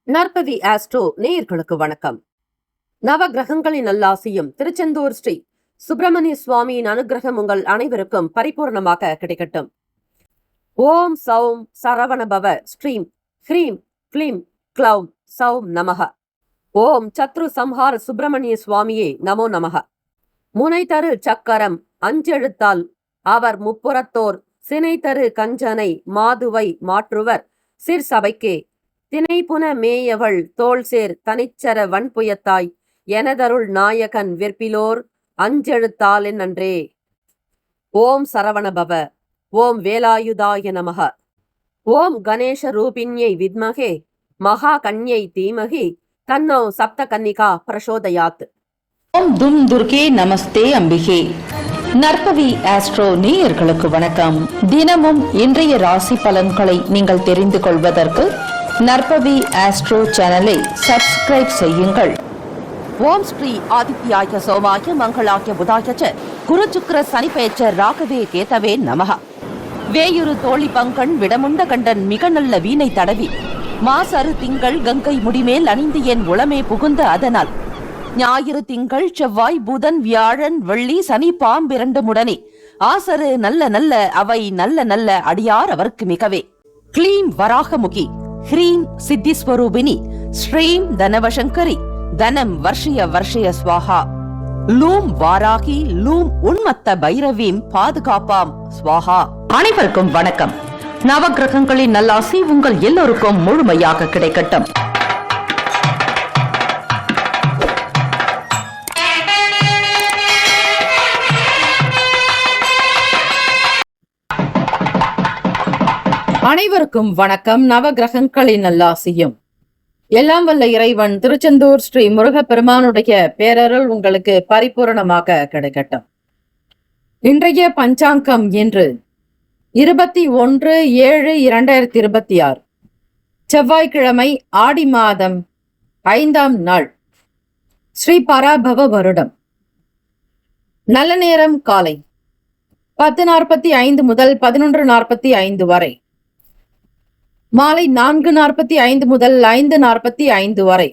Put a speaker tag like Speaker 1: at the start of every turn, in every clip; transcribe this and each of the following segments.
Speaker 1: நற்பவி astro நேயர்களுக்கு வணக்கம். நவ கிரகங்களின் நல்லாசியும் திருச்செந்தூர் ஸ்ரீ சுப்பிரமணிய சுவாமியின் அனுகிரகம் உங்கள் அனைவருக்கும் பரிபூர்ணமாக கிடைக்கட்டும். ஓம் சௌம் சரவணபவ ஸ்ரீம் ஹ்ரீம் க்ளீம் க்ளௌம் சௌம் நமக. ஓம் சத்ரு சம்ஹார சுப்பிரமணிய சுவாமியே நமோ நமக. முனை தரு சக்கரம் அஞ்செழுத்தால் அவர் முப்புறத்தோர் சினை தரு கஞ்சனை மாதுவை மாற்றுவர் சிற்சபைக்கே தினைப்புன மேயவள் தோள்சேர் தனிச்சர வன்புயத்தாய் எனதருள் நாயகன் விற்பிலோர் அஞ்செழுத்தால் நன்றே. ஓம் சரவணபவ. ஓம் வேலாயுதாய நமக. ஓம் கணேஷ ரூபிண்யை வித்மகே மகா கன்யை தீமகி தன்னோ சப்த கன்னிகா பிரசோதயாத்.
Speaker 2: ஓம் தும் துர்கே நமஸ்தே அம்பிகே. நற்பவி ஆஸ்ட்ரோ நேயர்களுக்கு வணக்கம். தினமும் இன்றைய ராசி பலன்களை நீங்கள் தெரிந்து கொள்வதற்கு நற்பவி ஆஸ்ட்ரோ சேனலை சப்ஸ்கிரைப் செய்யுங்கள்.
Speaker 1: ஓம் ஸ்ரீ ஆதித்யாய சோமாய மங்களாய புதாய குரு சுக்கிர சனி பெயர்ச்ச ராகவே கேதவே நமக. வேயுரு தோழி பங்கன் விடமுண்ட கண்டன் மிக நல்ல வீணை தடவி மாசரு திங்கள் கங்கை முடிமேல் அணிந்து என் உளமே புகுந்த அதனால் ஞாயிறு திங்கள் செவ்வாய் புதன் வியாழன் வெள்ளி சனி பாம்பிரண்டு முடனே ஆசரு நல்ல நல்ல அவை நல்ல நல்ல அடியார் அவருக்கு மிகவே. க்ளீம் வராகமுகி ஹ்ரீம் சித்திஸ்வரூபிணி ஸ்ரீம் தனவசங்கரி தனம் வர்ஷய வர்ஷய ஸ்வாஹா. லூம் வாராகி லூம் உன்மத்த பைரவீம் பாதுகாப்பாம் ஸ்வாஹா.
Speaker 2: அனைவருக்கும் வணக்கம். நவகிரகங்களின் நல்லாசி உங்கள் எல்லோருக்கும் முழுமையாக கிடைக்கட்டும்.
Speaker 3: அனைவருக்கும் வணக்கம். நவகிரகங்களின் நல்லாசியும் எல்லாம் வல்ல இறைவன் திருச்செந்தூர் ஸ்ரீ முருகப்பெருமானுடைய பேரருள் உங்களுக்கு பரிபூரணமாக கிடைக்கட்டும். இன்றைய பஞ்சாங்கம் இன்று 21/7/2026 செவ்வாய்க்கிழமை, ஆடி மாதம் 5ஆம் நாள், ஸ்ரீ பராபவ வருடம். நல்ல நேரம் காலை 10:45 முதல் 11:45 வரை, மாலை 4:45 முதல் 5:45 வரை.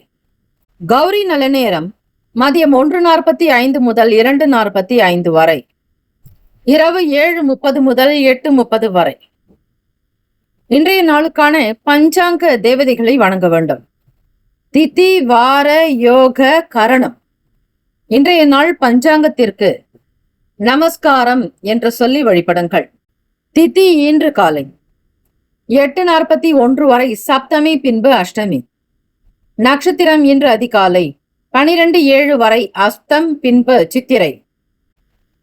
Speaker 3: கௌரி நல்ல நேரம் மதியம் 1:45 முதல் 2:45 வரை, இரவு 7:30 முதல் 8:30 வரை. இன்றைய நாளுக்கான பஞ்சாங்க தேவதைகளை வணங்க வேண்டும். திதி வார யோக கரணம். இன்றைய நாள் பஞ்சாங்கத்திற்கு நமஸ்காரம் என்று சொல்லி வழிபடுங்கள். திதி இன்று காலை 8:41 வரை சப்தமி, பின்பு அஷ்டமி. நட்சத்திரம் இன்று அதிகாலை 12:07 வரை அஸ்தம், பின்பு சித்திரை.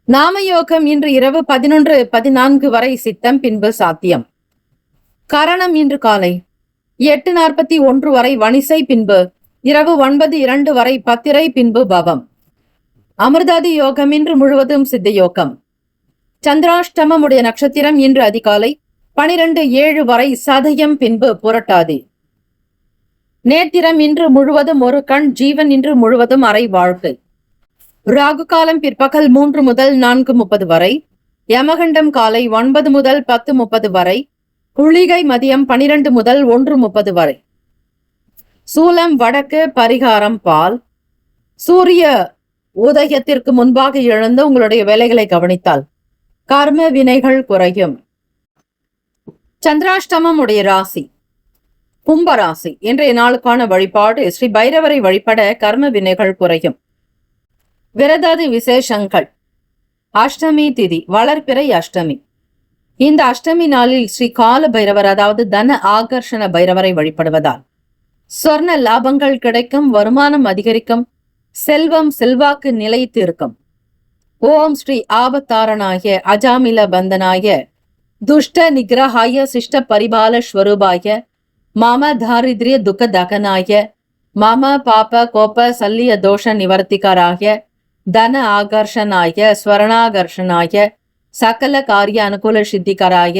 Speaker 3: நாமயோகம் இன்று இரவு 11:14 வரை சித்தம், பின்பு சாத்தியம். கரணம் இன்று காலை 8:41 வரை வணிசை, பின்பு இரவு 9:02 வரை பத்திரை, பின்பு பவம். அமிர்தாதி யோகம் இன்று முழுவதும் சித்த யோகம். சந்திராஷ்டமம் உடைய நட்சத்திரம் இன்று அதிகாலை 12:07 வரை சதயம், பின்பு புரட்டாதி. நேத்திரம் இன்று முழுவதும் ஒரு கண், ஜீவன் இன்று முழுவதும் அரை வாழ்க்கை. ராகு காலம் பிற்பகல் 3 முதல் 4:30 வரை, யமகண்டம் காலை 9 முதல் 10:30 வரை, குளிகை மதியம் 12 முதல் 1:30 வரை. சூலம் வடக்கு, பரிகாரம் பால். சூரிய உதயத்திற்கு முன்பாக எழுந்து உங்களுடைய வேலைகளை கவனித்தால் கர்ம வினைகள் குறையும். சந்திராஷ்டமம் உடைய ராசி கும்பராசி. இன்றைய நாளுக்கான வழிபாடு ஸ்ரீ பைரவரை வழிபட கர்ம வினைகள் குறையும். விரதாதி விசேஷங்கள். அஷ்டமி திதி, வளர்பிறை அஷ்டமி. இந்த அஷ்டமி நாளில் ஸ்ரீ கால பைரவர், அதாவது தன ஆகர்ஷண பைரவரை வழிபடுவதால் சொர்ண லாபங்கள் கிடைக்கும், வருமானம் அதிகரிக்கும், செல்வம் செல்வாக்கு நிலைத்து இருக்கும். ஓம் ஸ்ரீ ஆபத்தாரனாய அஜாமில பந்தனாய துஷ்ட நிகிரஹாய சிஷ்ட பரிபால ஸ்வரூபாய மம தாரித்ரிய துக்க தகனாய மம பாப கோப சல்லிய தோஷ நிவர்த்திகராய தன ஆகர்ஷனாய ஸ்வரணாகர்ஷனாய சகல காரிய அனுகூல சித்திகராய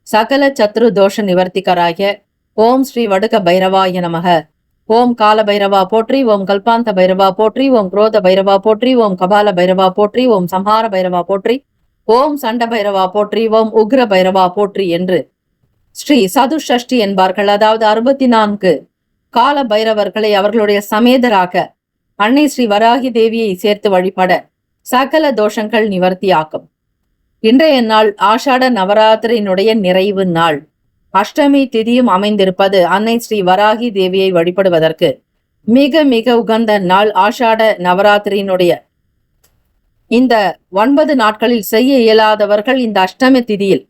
Speaker 3: சகல சத்ரு தோஷ நிவர்த்திகராய ஓம் ஸ்ரீ வடுக பைரவாய நமக. ஓம் கால பைரவா போற்றி, ஓம் கல்பாந்த பைரவா போற்றி, ஓம் குரோத பைரவா போற்றி, ஓம் கபால பைரவா போற்றி, ஓம் சம்ஹார பைரவா போற்றி, ஓம் சண்ட பைரவா போற்றி, ஓம் உக்ர பைரவா போற்றி என்று ஸ்ரீ சதுஷ்டி என்பார்கள். அதாவது 64 கால பைரவர்களை அவர்களுடைய சமேதராக அன்னை ஸ்ரீ வராகி தேவியை சேர்த்து வழிபட சகல தோஷங்கள் நிவர்த்தியாக்கும். இன்றைய நாள் ஆஷாட நவராத்திரியினுடைய நிறைவு நாள். அஷ்டமி திதியும் அமைந்திருப்பது அன்னை ஸ்ரீ வராகி தேவியை வழிபடுவதற்கு மிக மிக உகந்த நாள். ஆஷாட நவராத்திரியினுடைய இந்த 9 நாட்களில் செய்ய இயலாதவர்கள் இந்த அஷ்டமி திதியில்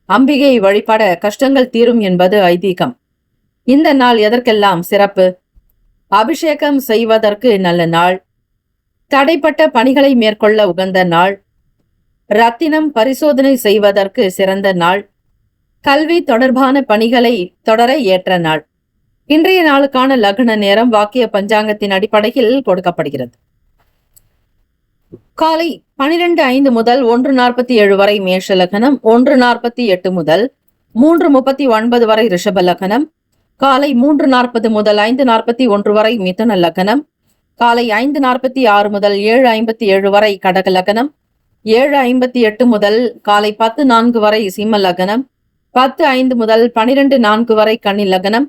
Speaker 3: அம்பிகையை வழிபட கஷ்டங்கள் தீரும் என்பது ஐதீகம். இந்த நாள் எதற்கெல்லாம் சிறப்பு? அபிஷேகம் செய்வதற்கு நல்ல நாள், தடைப்பட்ட பணிகளை மேற்கொள்ள உகந்த நாள், ரத்தினம் பரிசோதனை செய்வதற்கு சிறந்த நாள், கல்வி தொடர்பான பணிகளை தொடர ஏற்ற நாள். இன்றைய நாளுக்கான லக்ன நேரம் வாக்கிய பஞ்சாங்கத்தின் அடிப்படையில் கொடுக்கப்படுகிறது. காலை 12:05 முதல் 1:47 வரை மேஷ லக்னம், 1:48 முதல் 3:39 வரை ரிஷப லக்னம், காலை 3:40 முதல் 5:41 வரை மிதுன லக்னம், காலை 5:46 முதல் 7:57 வரை கடக லக்னம், 7:58 முதல் காலை 10:04 வரை சிம்ம லக்னம், 10:05 முதல் 12:04 வரை கன்னி லக்னம்,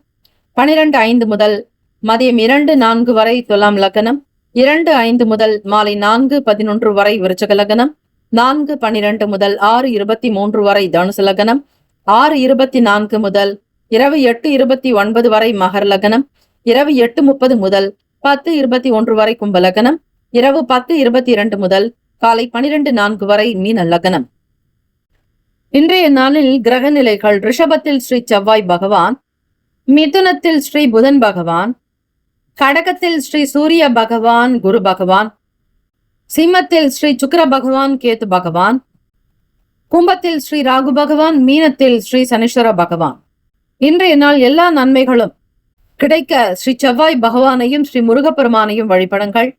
Speaker 3: 12:05 முதல் மதியம் 2:04 வரை துலாம் லக்னம், 2:05 முதல் மாலை 4:11 வரை விருச்சக லக்னம், 4:12 முதல் 6:23 வரை தனுசு லக்னம், 6:24 முதல் இரவு 8:29 வரை மகர் லக்னம், இரவு 8:30 முதல் 10:21 வரை கும்ப லக்னம், இரவு 10:22 முதல் காலை 12:04 வரை மீன லக்னம். இன்றைய நாளில் கிரக நிலைகள்: ரிஷபத்தில் ஸ்ரீ செவ்வாய் பகவான், மிதுனத்தில் ஸ்ரீ புதன் பகவான், கடகத்தில் ஸ்ரீ சூரிய பகவான் குரு பகவான், சிம்மத்தில் ஸ்ரீ சுக்கிர பகவான் கேது பகவான், கும்பத்தில் ஸ்ரீ ராகு பகவான், மீனத்தில் ஸ்ரீ சனீஸ்வர பகவான். இன்றைய நாள் எல்லா நன்மைகளும் கிடைக்க ஸ்ரீ செவ்வாய் பகவானையும் ஸ்ரீ முருகப்பெருமானையும் வழிபடுங்கள்.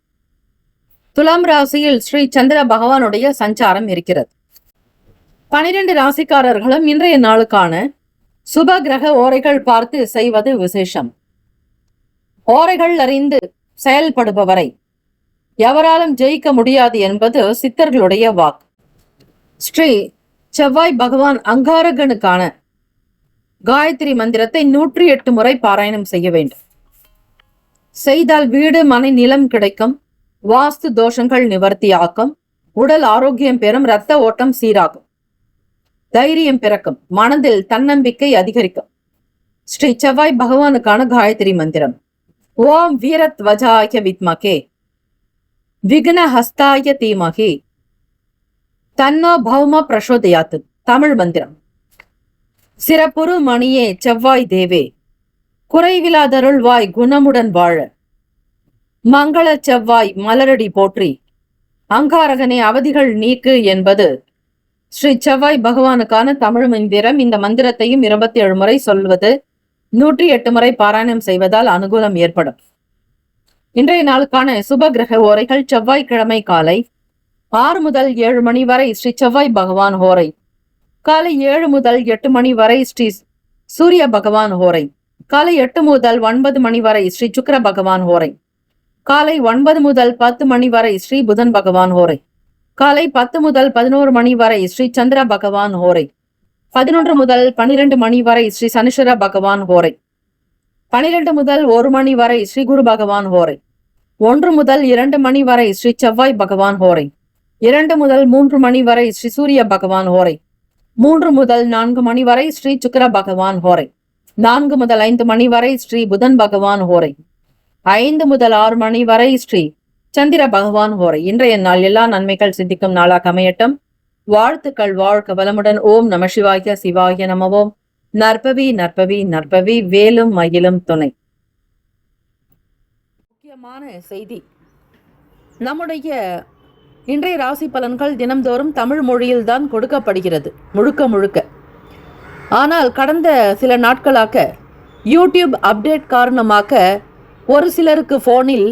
Speaker 3: துலாம் ராசியில் ஸ்ரீ சந்திர பகவானுடைய சஞ்சாரம் இருக்கிறது. 12 ராசிக்காரர்களும் இன்றைய நாளுக்கான சுப கிரக ஓரைகள் பார்த்து செய்வது விசேஷம். ஓரைகள் அறிந்து செயல்படுபவரை எவராலும் ஜெயிக்க முடியாது என்பது சித்தர்களுடைய வாக்கு. ஸ்ரீ செவ்வாய் பகவான் அங்காரகனுக்கான காயத்ரி மந்திரத்தை 108 முறை பாராயணம் செய்ய வேண்டும். செய்தால் வீடு மனை நிலம் கிடைக்கும், வாஸ்து தோஷங்கள் நிவர்த்தியாக்கும், உடல் ஆரோக்கியம் பெறும், இரத்த ஓட்டம் சீராகும், தைரியம் பிறக்கும், மனதில் தன்னம்பிக்கை அதிகரிக்கும். ஸ்ரீ செவ்வாய் பகவானுக்கான காயத்ரி மந்திரம்: ஓம் வீரத்வஜாய வித்மகே விக்ன ஹஸ்தாய தீமகி தன்னோ பௌம பிரசோதயாத்து. தமிழ் மந்திரம்: சிறப்புறு மணியே செவ்வாய் தேவே, குறைவிலாதருள்வாய் குணமுடன் வாழ, மங்கள செவ்வாய் மலரடி போற்றி, அங்காரகனே அவதிகள் நீக்கு என்பது ஸ்ரீ செவ்வாய் பகவானுக்கான தமிழ் மந்திரம். இந்த மந்திரத்தையும் 27 முறை சொல்வது, 108 முறை பாராயணம் செய்வதால் அனுகூலம் ஏற்படும். இன்றைய நாளுக்கான சுப கிரக ஓரைகள்: செவ்வாய்க்கிழமை காலை 6 முதல் 7 மணி வரை ஸ்ரீ செவ்வாய் பகவான் ஹோரை, காலை 7 முதல் 8 மணி வரை ஸ்ரீ சூரிய பகவான் ஹோரை, காலை 8 முதல் 9 மணி வரை ஸ்ரீ சுக்கிர பகவான் ஹோரை, காலை 9 முதல் 10 மணி வரை ஸ்ரீ புதன் பகவான் ஹோரை, காலை 10 முதல் 11 மணி வரை ஸ்ரீ சந்திர பகவான் ஹோரை, 11 முதல் 12 மணி வரை ஸ்ரீ சனீஸ்வர பகவான் ஹோரை, 12 முதல் 1 மணி வரை ஸ்ரீ குரு பகவான் ஹோரை, 1 முதல் 2 மணி வரை ஸ்ரீ செவ்வாய் பகவான் ஹோரை, 2 முதல் 3 மணி வரை ஸ்ரீ சூரிய பகவான் ஹோரை, 3 முதல் 4 மணி வரை ஸ்ரீ சுக்கிர பகவான் ஹோரை, 4 முதல் 5 மணி வரை ஸ்ரீ புதன் பகவான் ஹோரை, 5 முதல் 6 மணி வரை ஸ்ரீ சந்திர பகவான் ஹோரை. இன்றைய நாள் எல்லா நன்மைகள் சித்திக்கும் நாளாக அமையட்டும். வாழ்த்துக்கள். வாழ்க வளமுடன். ஓம் நம சிவாய. சிவாய நமவோம். நற்பவி நற்பவி நற்பவி. வேலும் மயிலும் துணை. முக்கியமான செய்தி: நம்முடைய இன்றைய ராசி பலன்கள் தினம்தோறும் தமிழ் மொழியில்தான் கொடுக்கப்படுகிறது, முழுக்க முழுக்க. ஆனால் கடந்த சில நாட்களாக யூடியூப் அப்டேட் காரணமாக ஒரு சிலருக்கு போனில்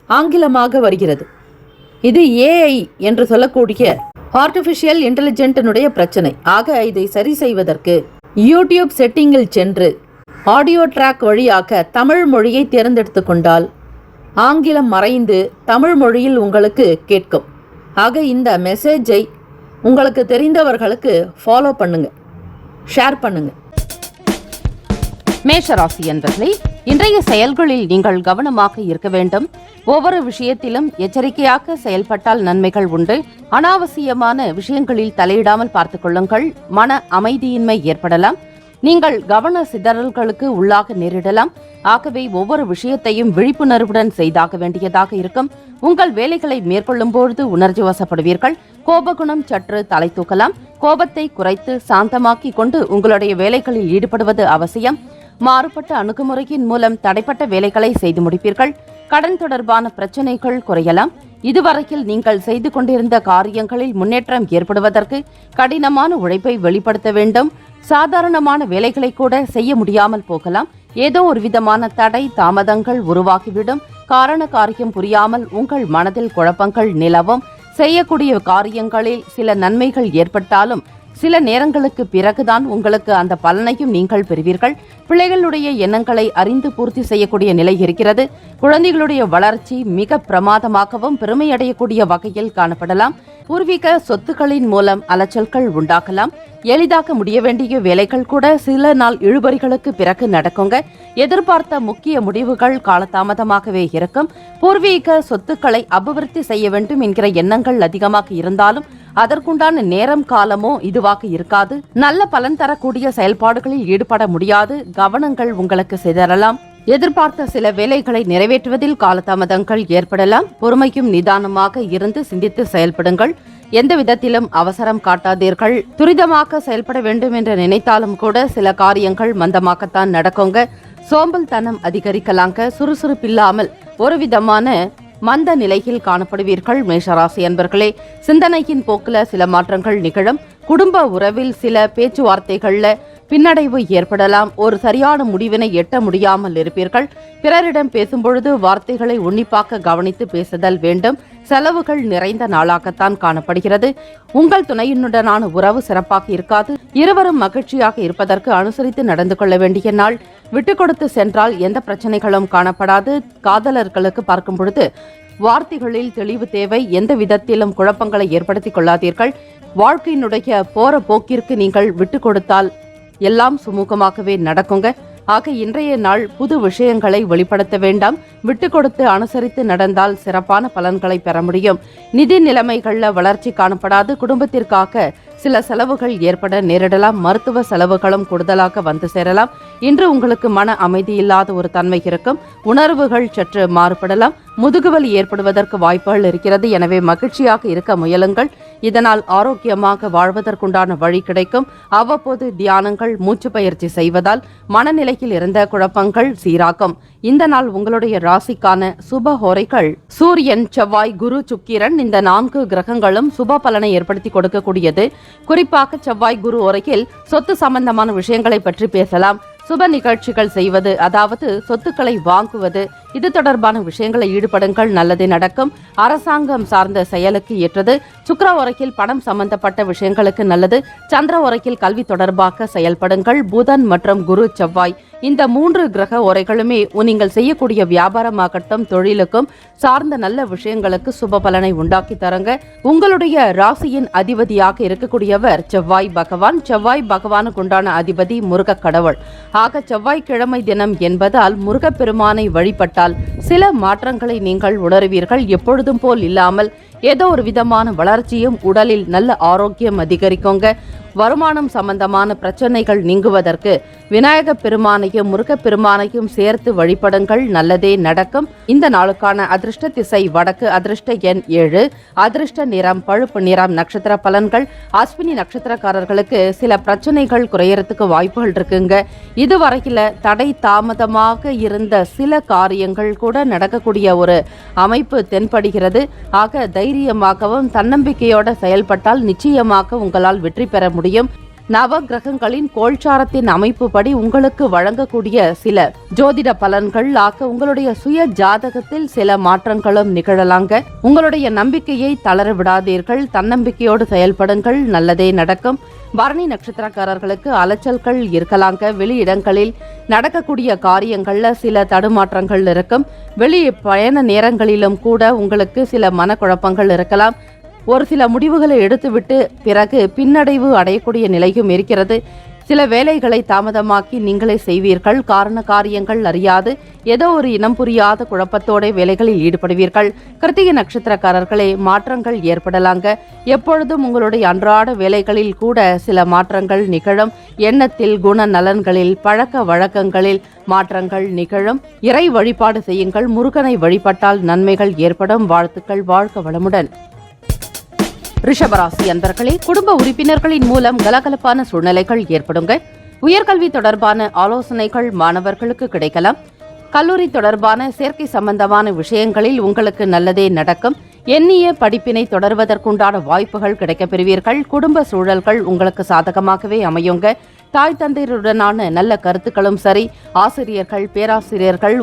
Speaker 3: ஆங்கிலமாக வருகிறது. இது ஏஐ என்று சொல்லக்கூடிய ஆர்டிஃபிஷியல் இன்டெலிஜென்டினுடைய பிரச்சனை. ஆக இதை சரி செய்வதற்கு யூடியூப் செட்டிங்கில் சென்று ஆடியோ ட்ராக் வழியாக தமிழ் மொழியை தேர்ந்தெடுத்து கொண்டால் ஆங்கிலம் மறைந்து தமிழ் மொழியில் உங்களுக்கு கேட்கும். ஆக இந்த மெசேஜை உங்களுக்கு தெரிந்தவர்களுக்கு ஃபாலோ பண்ணுங்க, ஷேர் பண்ணுங்க.
Speaker 1: மேஷராசி என்பர்களே, இன்றைய செயல்களில் நீங்கள் கவனமாக இருக்க வேண்டும். ஒவ்வொரு விஷயத்திலும் எச்சரிக்கையாக செயல்பட்டால் நன்மைகள் உண்டு. அனாவசியமான விஷயங்களில் தலையிடாமல் பார்த்துக் கொள்ளுங்கள். மன அமைதியின்மை ஏற்படலாம். நீங்கள் கவன சிதறல்களுக்கு உள்ளாக நேரிடலாம். ஆகவே ஒவ்வொரு விஷயத்தையும் விழிப்புணர்வுடன் செய்தாக வேண்டியதாக இருக்கும். உங்கள் வேலைகளை மேற்கொள்ளும் பொழுது உணர்ச்சி வசப்படுவீர்கள். கோபகுணம் சற்று தலை தூக்கலாம். கோபத்தை குறைத்து சாந்தமாக்கி கொண்டு உங்களுடைய வேலைகளில் ஈடுபடுவது அவசியம். மாறுபட்ட அணுகுமுறையின் மூலம் தடைப்பட்ட வேலைகளை செய்து முடிப்பீர்கள். கடன் தொடர்பான பிரச்சனைகள் குறையலாம். இதுவரையில் நீங்கள் செய்து கொண்டிருந்த காரியங்களில் முன்னேற்றம் ஏற்படுவதற்கு கடினமான உழைப்பை வெளிப்படுத்த வேண்டும். சாதாரணமான வேலைகளை கூட செய்ய முடியாமல் போகலாம். ஏதோ ஒரு விதமான தடை தாமதங்கள் உருவாகிவிடும். காரண காரியம் புரியாமல் உங்கள் மனதில் குழப்பங்கள் நிலவும். செய்யக்கூடிய காரியங்களில் சில நன்மைகள் ஏற்பட்டாலும் சில நேரங்களுக்கு பிறகுதான் உங்களுக்கு அந்த பலனையும் நீங்கள் பெறுவீர்கள். பிள்ளைகளுடைய எண்ணங்களை அறிந்து பூர்த்தி செய்யக்கூடிய நிலை இருக்கிறது. குழந்தைகளுடைய வளர்ச்சி மிக பிரமாதமாகவும் பெருமையடையக்கூடிய வகையில் காணப்படலாம். பூர்வீக சொத்துக்களின் மூலம் அலைச்சல்கள் உண்டாகலாம். எளிதாக முடிய வேண்டிய வேலைகள் கூட சில நாள் இழுபறிகளுக்கு பிறகு நடக்குங்க. எதிர்பார்த்த முக்கிய முடிவுகள் காலதாமதமாகவே இருக்கும். பூர்வீக சொத்துக்களை அபிவிருத்தி செய்ய வேண்டும் என்கிற எண்ணங்கள் அதிகமாக இருந்தாலும் அதற்குண்டான நேரம் காலமோ இதுவாக இருக்காது. நல்ல பலன் தரக்கூடிய செயல்பாடுகளில் ஈடுபட முடியாது. கவனங்கள் உங்களுக்கு சிதறலாம். எதிர்பார்த்த சில வேலைகளை நிறைவேற்றுவதில் காலதாமதங்கள் ஏற்படலாம். பொறுமையும் நிதானமாக இருந்து சிந்தித்து செயல்படுங்கள். எந்த விதத்திலும் அவசரம் காட்டாதீர்கள். துரிதமாக செயல்பட வேண்டும் என்று நினைத்தாலும் கூட சில காரியங்கள் மந்தமாகத்தான் நடக்குங்க. சோம்பல்தனம் அதிகரிக்கலாங்க. சுறுசுறுப்பில்லாமல் ஒரு விதமான மந்த நிலையில் காணப்படுவீர்கள். மேஷராசி அன்பர்களே, சிந்தனையின் போக்குல சில மாற்றங்கள் நிகழும். குடும்ப உறவில் சில பேச்சுவார்த்தைகள்ல பின்னடைவு ஏற்படலாம். ஒரு சரியான முடிவினை எட்ட முடியாமல் இருப்பீர்கள். பிறரிடம் பேசும்பொழுது வார்த்தைகளை உன்னிப்பாக கவனித்து பேசுதல் வேண்டும். செலவுகள் நிறைந்த நாளாகத்தான் காணப்படுகிறது. உங்கள் துணையினுடனான உறவு சிறப்பாக இருக்காது. இருவரும் மகிழ்ச்சியாக இருப்பதற்கு அனுசரித்து நடந்து கொள்ள வேண்டிய நாள். விட்டுக் கொடுத்து சென்றால் எந்த பிரச்சனைகளும் காணப்படாது. காதலர்களுக்கு பார்க்கும் பொழுது வார்த்தைகளில் தெளிவு தேவை. எந்த விதத்திலும் குழப்பங்களை ஏற்படுத்திக் கொள்ளாதீர்கள். வாழ்க்கையினுடைய போற போக்கிற்கு நீங்கள் விட்டுக் கொடுத்தால் எல்லாம் சுமூகமாகவே நடக்குங்க. ஆக இன்றைய நாள் புது விஷயங்களை வெளிப்படுத்த வேண்டாம். விட்டு கொடுத்து அனுசரித்து நடந்தால் சிறப்பான பலன்களை பெற முடியும். நிதி நிலைமைகள்ல வளர்ச்சி காணப்படாது. குடும்பத்திற்காக சில செலவுகள் ஏற்பட நேரிடலாம். மருத்துவ செலவுகளும் கூடுதலாக வந்து சேரலாம். இன்று உங்களுக்கு மன அமைதி இல்லாத ஒரு தன்மை இருக்கும். உணர்வுகள் சற்று மாறுபடலாம். முதுகுவலி ஏற்படுவதற்கு வாய்ப்புகள் இருக்கிறது. எனவே மகிழ்ச்சியாக இருக்க முயலுங்கள். இதனால் ஆரோக்கியமாக வாழ்வதற்குண்டான வழி கிடைக்கும். அவ்வப்போது தியானங்கள், மூச்சு பயிற்சி செய்வதால் மனநிலையில் இருந்த குழப்பங்கள் சீராக்கும். இந்த நாள் உங்களுடைய ராசிக்கான சுப ஹோரைகள் சூரியன், செவ்வாய், குரு, சுக்கிரன் இந்த 4 கிரகங்களும் சுப பலனை ஏற்படுத்தி கொடுக்கக்கூடியது. குறிப்பாக செவ்வாய் குரு ஓரையில் சொத்து சம்பந்தமான விஷயங்களை பற்றி பேசலாம். சுப நிகழ்ச்சிகள் செய்வது, அதாவது சொத்துக்களை வாங்குவது, இது தொடர்பான விஷயங்களை ஈடுபடுங்கள். நல்லது நடக்கும். அரசாங்கம் சார்ந்த செயலுக்கு ஏற்றது. சுக்கிர ஓரையில் பணம் சம்பந்தப்பட்ட விஷயங்களுக்கு நல்லது. சந்திர ஓரையில் கல்வி தொடர்பாக செயல்படுங்கள். புதன் மற்றும் குரு, செவ்வாய் இந்த 3 கிரக ஓரைகளுமே நீங்கள் செய்யக்கூடிய வியாபாரமாகட்டும், தொழிலுக்கும் சார்ந்த நல்ல விஷயங்களுக்கு சுப பலனை உண்டாக்கி தருங்க. உங்களுடைய ராசியின் அதிபதியாக இருக்கக்கூடியவர் செவ்வாய் பகவான். செவ்வாய் பகவானுக்கு உண்டான அதிபதி முருக கடவுள். ஆக செவ்வாய்க்கிழமை தினம் என்பதால் முருகப்பெருமானை வழிபட்டால் சில மாற்றங்களை நீங்கள் உணர்வீர்கள். எப்பொழுதும் போல் இல்லாமல் ஏதோ ஒரு விதமான வளர்ச்சியும், உடலில் நல்ல ஆரோக்கியம் அதிகரிக்குங்க. வருமானம் சம்பந்தமான பிரச்சனைகள் நீங்குவதற்கு விநாயக பெருமானையும் முருகப்பெருமானையும் சேர்த்து வழிபடுங்கள். நல்லதே நடக்கும். இந்த நாளுக்கான அதிர்ஷ்ட திசை வடக்கு. அதிர்ஷ்ட எண் 7. அதிர்ஷ்ட நிறம் பழுப்பு நிறம். நட்சத்திர பலன்கள். அஸ்வினி நட்சத்திரக்காரர்களுக்கு சில பிரச்சனைகள் குறையறதுக்கு வாய்ப்புகள் இருக்குங்க. இதுவரையில தடை தாமதமாக இருந்த சில காரியங்கள் கூட நடக்கக்கூடிய ஒரு அமைப்பு தென்படுகிறது. ஆக தைரியமாகவும் தன்னம்பிக்கையோட செயல்பட்டால் நிச்சயமாக உங்களால் வெற்றி பெற முடியும். நவ கிரகங்களின் கோல்சாரத்தின் அமைப்புப்படி உங்களுக்கு வழங்கக்கூடிய சில ஜோதிட பலன்கள் ஆக உங்களுடைய சுய ஜாதகத்தில் சில மாற்றங்களும் நிகழலாங்க. உங்களுடைய நம்பிக்கையை தளர விடாதீர்கள். தன்னம்பிக்கையோடு செயல்படுங்கள். நல்லதே நடக்கும். பரணி நட்சத்திரக்காரர்களுக்கு அலைச்சல்கள் இருக்கலாங்க. வெளியிடங்களில் நடக்கக்கூடிய காரியங்கள்ல சில தடுமாற்றங்கள் இருக்கும். வெளி பயண நேரங்களிலும் கூட உங்களுக்கு சில மனக்குழப்பங்கள் இருக்கலாம். ஒரு சில முடிவுகளை எடுத்துவிட்டு பிறகு பின்னடைவு அடையக்கூடிய நிலையும் இருக்கிறது. சில வேலைகளை தாமதமாக்கி நீங்களே செய்வீர்கள். காரண காரியங்கள் அறியாது ஏதோ ஒரு இனம் புரியாத குழப்பத்தோட வேலைகளில் ஈடுபடுவீர்கள். கிருத்திகை நட்சத்திரக்காரர்களே, மாற்றங்கள் ஏற்படலாங்க. எப்பொழுதும் உங்களுடைய அன்றாட வேலைகளில் கூட சில மாற்றங்கள் நிகழும். எண்ணத்தில், குண நலன்களில், பழக்க வழக்கங்களில் மாற்றங்கள் நிகழும். இறை வழிபாடு செய்யுங்கள். முருகனை வழிபட்டால் நன்மைகள் ஏற்படும். வாழ்த்துக்கள். வாழ்க வளமுடன். ரிஷபராசி அன்பர்களே, குடும்ப உறுப்பினர்களின் மூலம் கலகலப்பான சூழ்நிலைகள் ஏற்படுங்க. உயர்கல்வி தொடர்பான ஆலோசனைகள் மாணவர்களுக்கு கிடைக்கலாம். கல்லூரி தொடர்பான சேர்க்கை சம்பந்தமான விஷயங்களில் உங்களுக்கு நல்லதே நடக்கும். எண்ணிய படிப்பினை தொடர்வதற்குண்டான வாய்ப்புகள் கிடைக்கப்பெறுவீர்கள். குடும்ப சூழல்கள் உங்களுக்கு சாதகமாகவே அமையுங்க. தாய் தந்தையருடனான நல்ல கருத்துக்களும் சரி, ஆசிரியர்கள், பேராசிரியர்கள்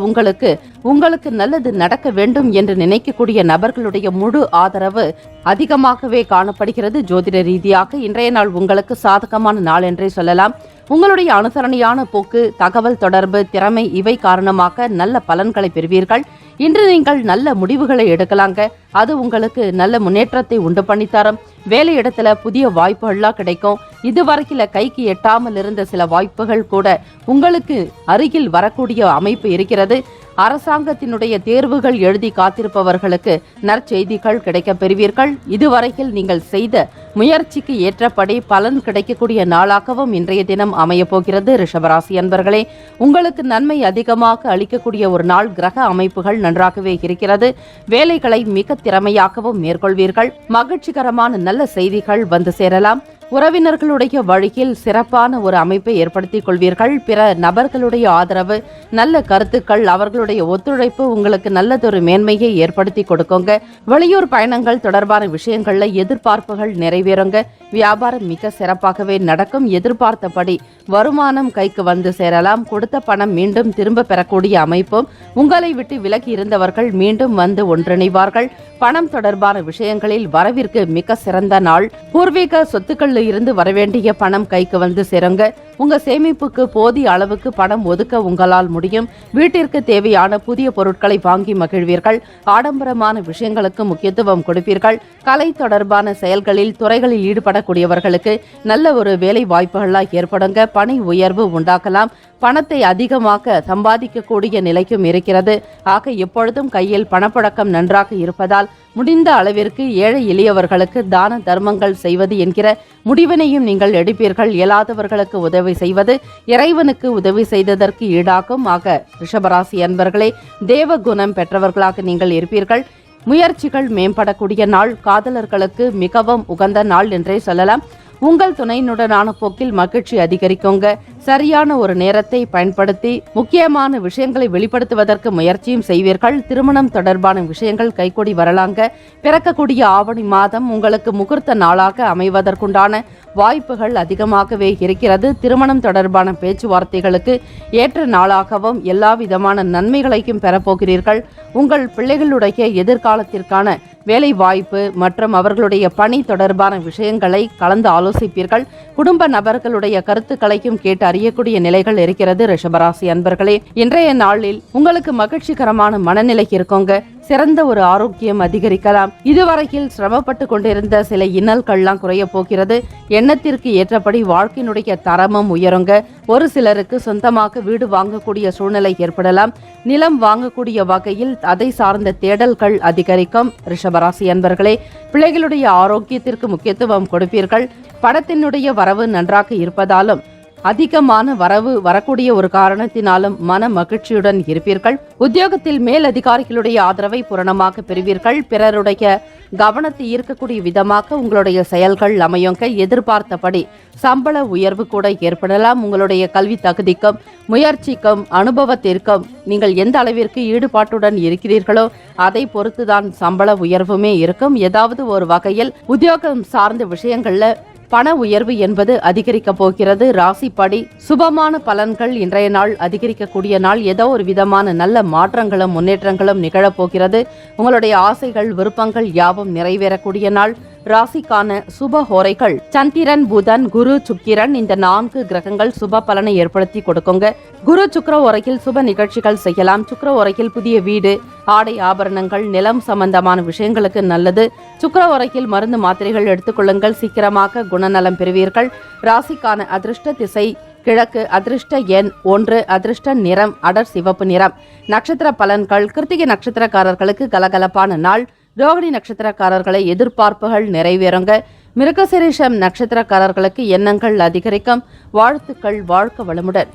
Speaker 1: உங்களுக்கு நல்லது நடக்க வேண்டும் என்று நினைக்கக்கூடிய நபர்களுடைய முழு ஆதரவு அதிகமாகவே காணப்படுகிறது. ஜோதிட ரீதியாக இன்றைய நாள் உங்களுக்கு சாதகமான நாள் என்றே சொல்லலாம். உங்களுடைய அனுசரணையான போக்கு, தகவல் தொடர்பு, திறமை இவை காரணமாக நல்ல பலன்களை பெறுவீர்கள். இன்று நீங்கள் நல்ல முடிவுகளை எடுக்கலாங்க. அது உங்களுக்கு நல்ல முன்னேற்றத்தை உண்டு பண்ணித்தரும். வேலையிடத்துல புதிய வாய்ப்புகள்லாம் கிடைக்கும். இதுவரைக்கும் கைக்கு எட்டாமல் இருந்த சில வாய்ப்புகள் கூட உங்களுக்கு அருகில் வரக்கூடிய அமைப்பு இருக்கிறது. அரசாங்கத்தினுடைய தேர்வுகள் எழுதி காத்திருப்பவர்களுக்கு நற்செய்திகள் கிடைக்க பெறுவீர்கள். இதுவரையில் நீங்கள் செய்த முயற்சிக்கு ஏற்றபடி பலன் கிடைக்கக்கூடிய நாளாகவும் இன்றைய தினம் அமைய போகிறது. ரிஷபராசி அன்பர்களே, உங்களுக்கு நன்மை அதிகமாக அளிக்கக்கூடிய ஒரு நாள். கிரக அமைப்புகள் நன்றாகவே இருக்கிறது. வேலைகளை மிக திறமையாகவும் மேற்கொள்வீர்கள். மகிழ்ச்சிகரமான நல்ல செய்திகள் வந்து சேரலாம். உறவினர்களுடைய வழியில் சிறப்பான ஒரு அமைப்பை ஏற்படுத்திக் கொள்வீர்கள். பிற நபர்களுடைய ஆதரவு, நல்ல கருத்துக்கள், அவர்களுடைய ஒத்துழைப்பு உங்களுக்கு நல்லதொரு மேன்மையை ஏற்படுத்தி கொடுக்குங்க. வெளியூர் பயணங்கள் தொடர்பான விஷயங்கள்ல எதிர்பார்ப்புகள் நிறைவேறுங்க. வியாபாரம் மிக சிறப்பாகவே நடக்கும். எதிர்பார்த்தபடி வருமானம் கைக்கு வந்து சேரலாம். கொடுத்த பணம் மீண்டும் திரும்ப பெறக்கூடிய அமைப்பும், உங்களை விட்டு விலகி இருந்தவர்கள் மீண்டும் வந்து ஒன்றிணைவார்கள். பணம் தொடர்பான விஷயங்களில் வரவிற்கு மிக சிறந்த நாள். பூர்வீக சொத்துக்கள் இருந்து வரவேண்டிய பணம் கைக்கு வந்து சேருங்க. உங்க சேமிப்புக்கு போதிய அளவுக்கு பணம் ஒதுக்க உங்களால் முடியும். வீட்டிற்கு தேவையான புதிய பொருட்களை வாங்கி மகிழ்வீர்கள். ஆடம்பரமான விஷயங்களுக்கு முக்கியத்துவம் கொடுப்பீர்கள். கலை தொடர்பான செயல்களில், துறைகளில் ஈடுபடக்கூடியவர்களுக்கு நல்ல ஒரு வேலை வாய்ப்புகளாக ஏற்படுங்க. பணி உயர்வு உண்டாக்கலாம். பணத்தை அதிகமாக சம்பாதிக்கக்கூடிய நிலைக்கும் இருக்கிறது. ஆக எப்பொழுதும் கையில் பணப்பழக்கம் நன்றாக இருப்பதால் முடிந்த அளவிற்கு ஏழை எளியவர்களுக்கு தான தர்மங்கள் செய்வது என்கிற முடிவினையும் நீங்கள் எடுப்பீர்கள். இயலாதவர்களுக்கு உதவி செய்வது இறைவனுக்கு உதவி செய்ததற்கு ஈடாகும். ஆக ரிஷபராசி அன்பர்களே, தேவ குணம் பெற்றவர்களாக நீங்கள் இருப்பீர்கள். முயற்சிகள் மேம்படக்கூடிய நாள். காதலர்களுக்கு மிகவும் உகந்த நாள் என்றே சொல்லலாம். உங்கள் துணையினுடனான போக்கில் மகிழ்ச்சி அதிகரிக்குங்க. சரியான ஒரு நேரத்தை பயன்படுத்தி முக்கியமான விஷயங்களை வெளிப்படுத்துவதற்கு முயற்சியும் செய்வீர்கள். திருமணம் தொடர்பான விஷயங்கள் கைகூடி வரலாங்க. பிறக்கக்கூடிய ஆவணி மாதம் உங்களுக்கு முகூர்த்த நாளாக அமைவதற்குண்டான வாய்ப்புகள் அதிகமாகவே இருக்கிறது. திருமணம் தொடர்பான பேச்சுவார்த்தைகளுக்கு ஏற்ற நாளாகவும் எல்லா விதமான நன்மைகளையும் பெறப்போகிறீர்கள். உங்கள் பிள்ளைகளுடைய எதிர்காலத்திற்கான வேலை வாய்ப்பு மற்றும் அவர்களுடைய பணி தொடர்பான விஷயங்களை கலந்து ஆலோசிப்பீர்கள். குடும்ப நபர்களுடைய கருத்துக்களையும் கேட்டு அறியக்கூடிய நிலைகள் இருக்கிறது. ரிஷபராசி அன்பர்களே, இன்றைய நாளில் உங்களுக்கு மகிழ்ச்சிகரமான மனநிலை இருக்குங்க. சிறந்த ஒரு ஆரோக்கியம் அதிகரிக்கலாம். இதுவரையில் சிரமப்பட்டு கொண்டிருந்த சில இன்னல்கள்லாம் குறைய போகிறது. எண்ணத்திற்கு ஏற்றபடி வாழ்க்கையினுடைய தரமும் உயருங்க. ஒரு சிலருக்கு சொந்தமாக வீடு வாங்கக்கூடிய சூழ்நிலை ஏற்படலாம். நிலம் வாங்கக்கூடிய வகையில் அதை சார்ந்த தேடல்கள் அதிகரிக்கும். ரிஷபராசி அன்பர்களே, பிள்ளைகளுடைய ஆரோக்கியத்திற்கு முக்கியத்துவம் கொடுப்பீர்கள். பணத்தினுடைய வரவு நன்றாக இருப்பதாலும் அதிகமான வரவு வரக்கூடிய ஒரு காரணத்தினாலும் மன மகிழ்ச்சியுடன் இருப்பீர்கள். உத்தியோகத்தில் மேல் அதிகாரிகளுடைய ஆதரவை பூரணமாக பெறுவீர்கள். பிறருடைய கவனத்தை ஈர்க்கக்கூடிய விதமாக உங்களுடைய செயல்கள் அமையுங்க. எதிர்பார்த்தபடி சம்பள உயர்வு கூட ஏற்படலாம். உங்களுடைய கல்வி தகுதிக்கும் முயற்சிக்கும் அனுபவத்திற்கும் நீங்கள் எந்த அளவிற்கு ஈடுபாட்டுடன் இருக்கிறீர்களோ அதை பொறுத்துதான் சம்பள உயர்வுமே இருக்கும். ஏதாவது ஒரு வகையில் உத்தியோகம் சார்ந்த விஷயங்கள்ல பண உயர்வு என்பது அதிகரிக்க போகிறது. ராசிப்படி சுபமான பலன்கள் இன்றைய நாள் அதிகரிக்கக்கூடிய நாள். ஏதோ ஒரு விதமான நல்ல மாற்றங்களும் முன்னேற்றங்களும் நிகழப்போகிறது. உங்களுடைய ஆசைகள், விருப்பங்கள் யாவும் நிறைவேறக்கூடிய நாள். ராசிக்கான சுப ஹோரைகள் சந்திரன், புதன், குரு, சுக்கிரன் இந்த 4 கிரகங்கள் சுப பலனை ஏற்படுத்தி கொடுக்குங்க. குரு சுக்கிர ஓரையில் சுப நிகழ்ச்சிகள் செய்யலாம். சுக்கிர ஓரையில் புதிய வீடு, ஆடை ஆபரணங்கள், நிலம் சம்பந்தமான விஷயங்களுக்கு நல்லது. சுக்கிர ஓரையில் மருந்து மாத்திரைகள் எடுத்துக்கொள்ளுங்கள். சீக்கிரமாக குணநலம் பெறுவீர்கள். ராசிக்கான அதிர்ஷ்ட திசை கிழக்கு, அதிர்ஷ்ட எண் 1, அதிர்ஷ்ட நிறம் அடர் சிவப்பு நிறம். நட்சத்திர பலன்கள்: கிருத்திகை நட்சத்திரக்காரர்களுக்கு கலகலப்பான நாள். ரோகிணி நட்சத்திரக்காரர்களை எதிர்பார்ப்புகள் நிறைவேறுங்க. மிருகசீரிஷம் நட்சத்திரக்காரர்களுக்கு எண்ணங்கள் அதிகரிக்கும். வாழ்த்துக்கள், வாழ்க்க வளமுடன்.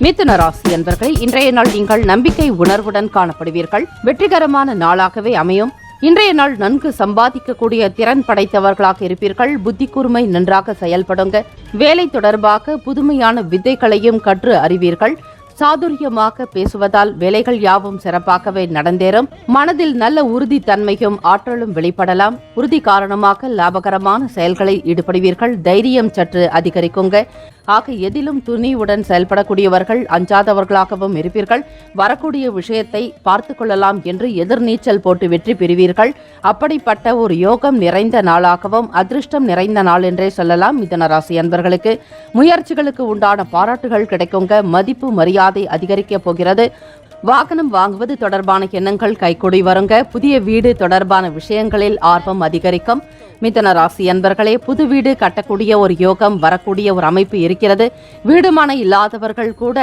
Speaker 1: மிதுன ராசி அன்பர்களே, இன்றைய நாள் நீங்கள் நம்பிக்கை உணர்வுடன் காணப்படுவீர்கள். வெற்றிகரமான நாளாகவே அமையும். இன்றைய நாள் நன்கு சம்பாதிக்கக்கூடிய திறன் படைத்தவர்களாக இருப்பீர்கள். புத்தி கூர்மை நன்றாக செயல்படுங்க. வேலை தொடர்பாக புதுமையான வித்தைகளையும் கற்று அறிவீர்கள். சாதுரியமாக பேசுவதால் வேலைகள் யாவும் சிறப்பாகவே நடந்தேறும். மனதில் நல்ல உறுதித்தன்மையும் ஆற்றலும் வெளிப்படலாம். உறுதி காரணமாக லாபகரமான செயல்களில் ஈடுபடுவீர்கள். தைரியம் சற்று அதிகரிக்குங்க. ஆக எதிலும் துணிவுடன் செயல்படக்கூடியவர்கள், அஞ்சாதவர்களாகவும் இருப்பீர்கள். வரக்கூடிய விஷயத்தை பார்த்து கொள்ளலாம் என்று எதிர்நீச்சல் போட்டு வெற்றி பெறுவீர்கள். அப்படிப்பட்ட ஒரு யோகம் நிறைந்த நாளாகவும் அதிர்ஷ்டம் நிறைந்த நாள் என்றே சொல்லலாம். மிதுன ராசி அன்பர்களுக்கு முயற்சிகளுக்கு உண்டான பாராட்டுகள் கிடைக்குங்க. மதிப்பு மரியாதை அதிகரிக்கப் போகிறது. வாகனம் வாங்குவது தொடர்பான எண்ணங்கள் கைகூடி வருங்க. புதிய வீடு தொடர்பான விஷயங்களில் ஆர்வம் அதிகரிக்கும். மிதுன ராசி அன்பர்களே, புது வீடு கட்டக்கூடிய ஒரு யோகம் வரக்கூடிய ஒரு அமைப்பு இருக்கிறது. வீடுமான இல்லாதவர்கள் கூட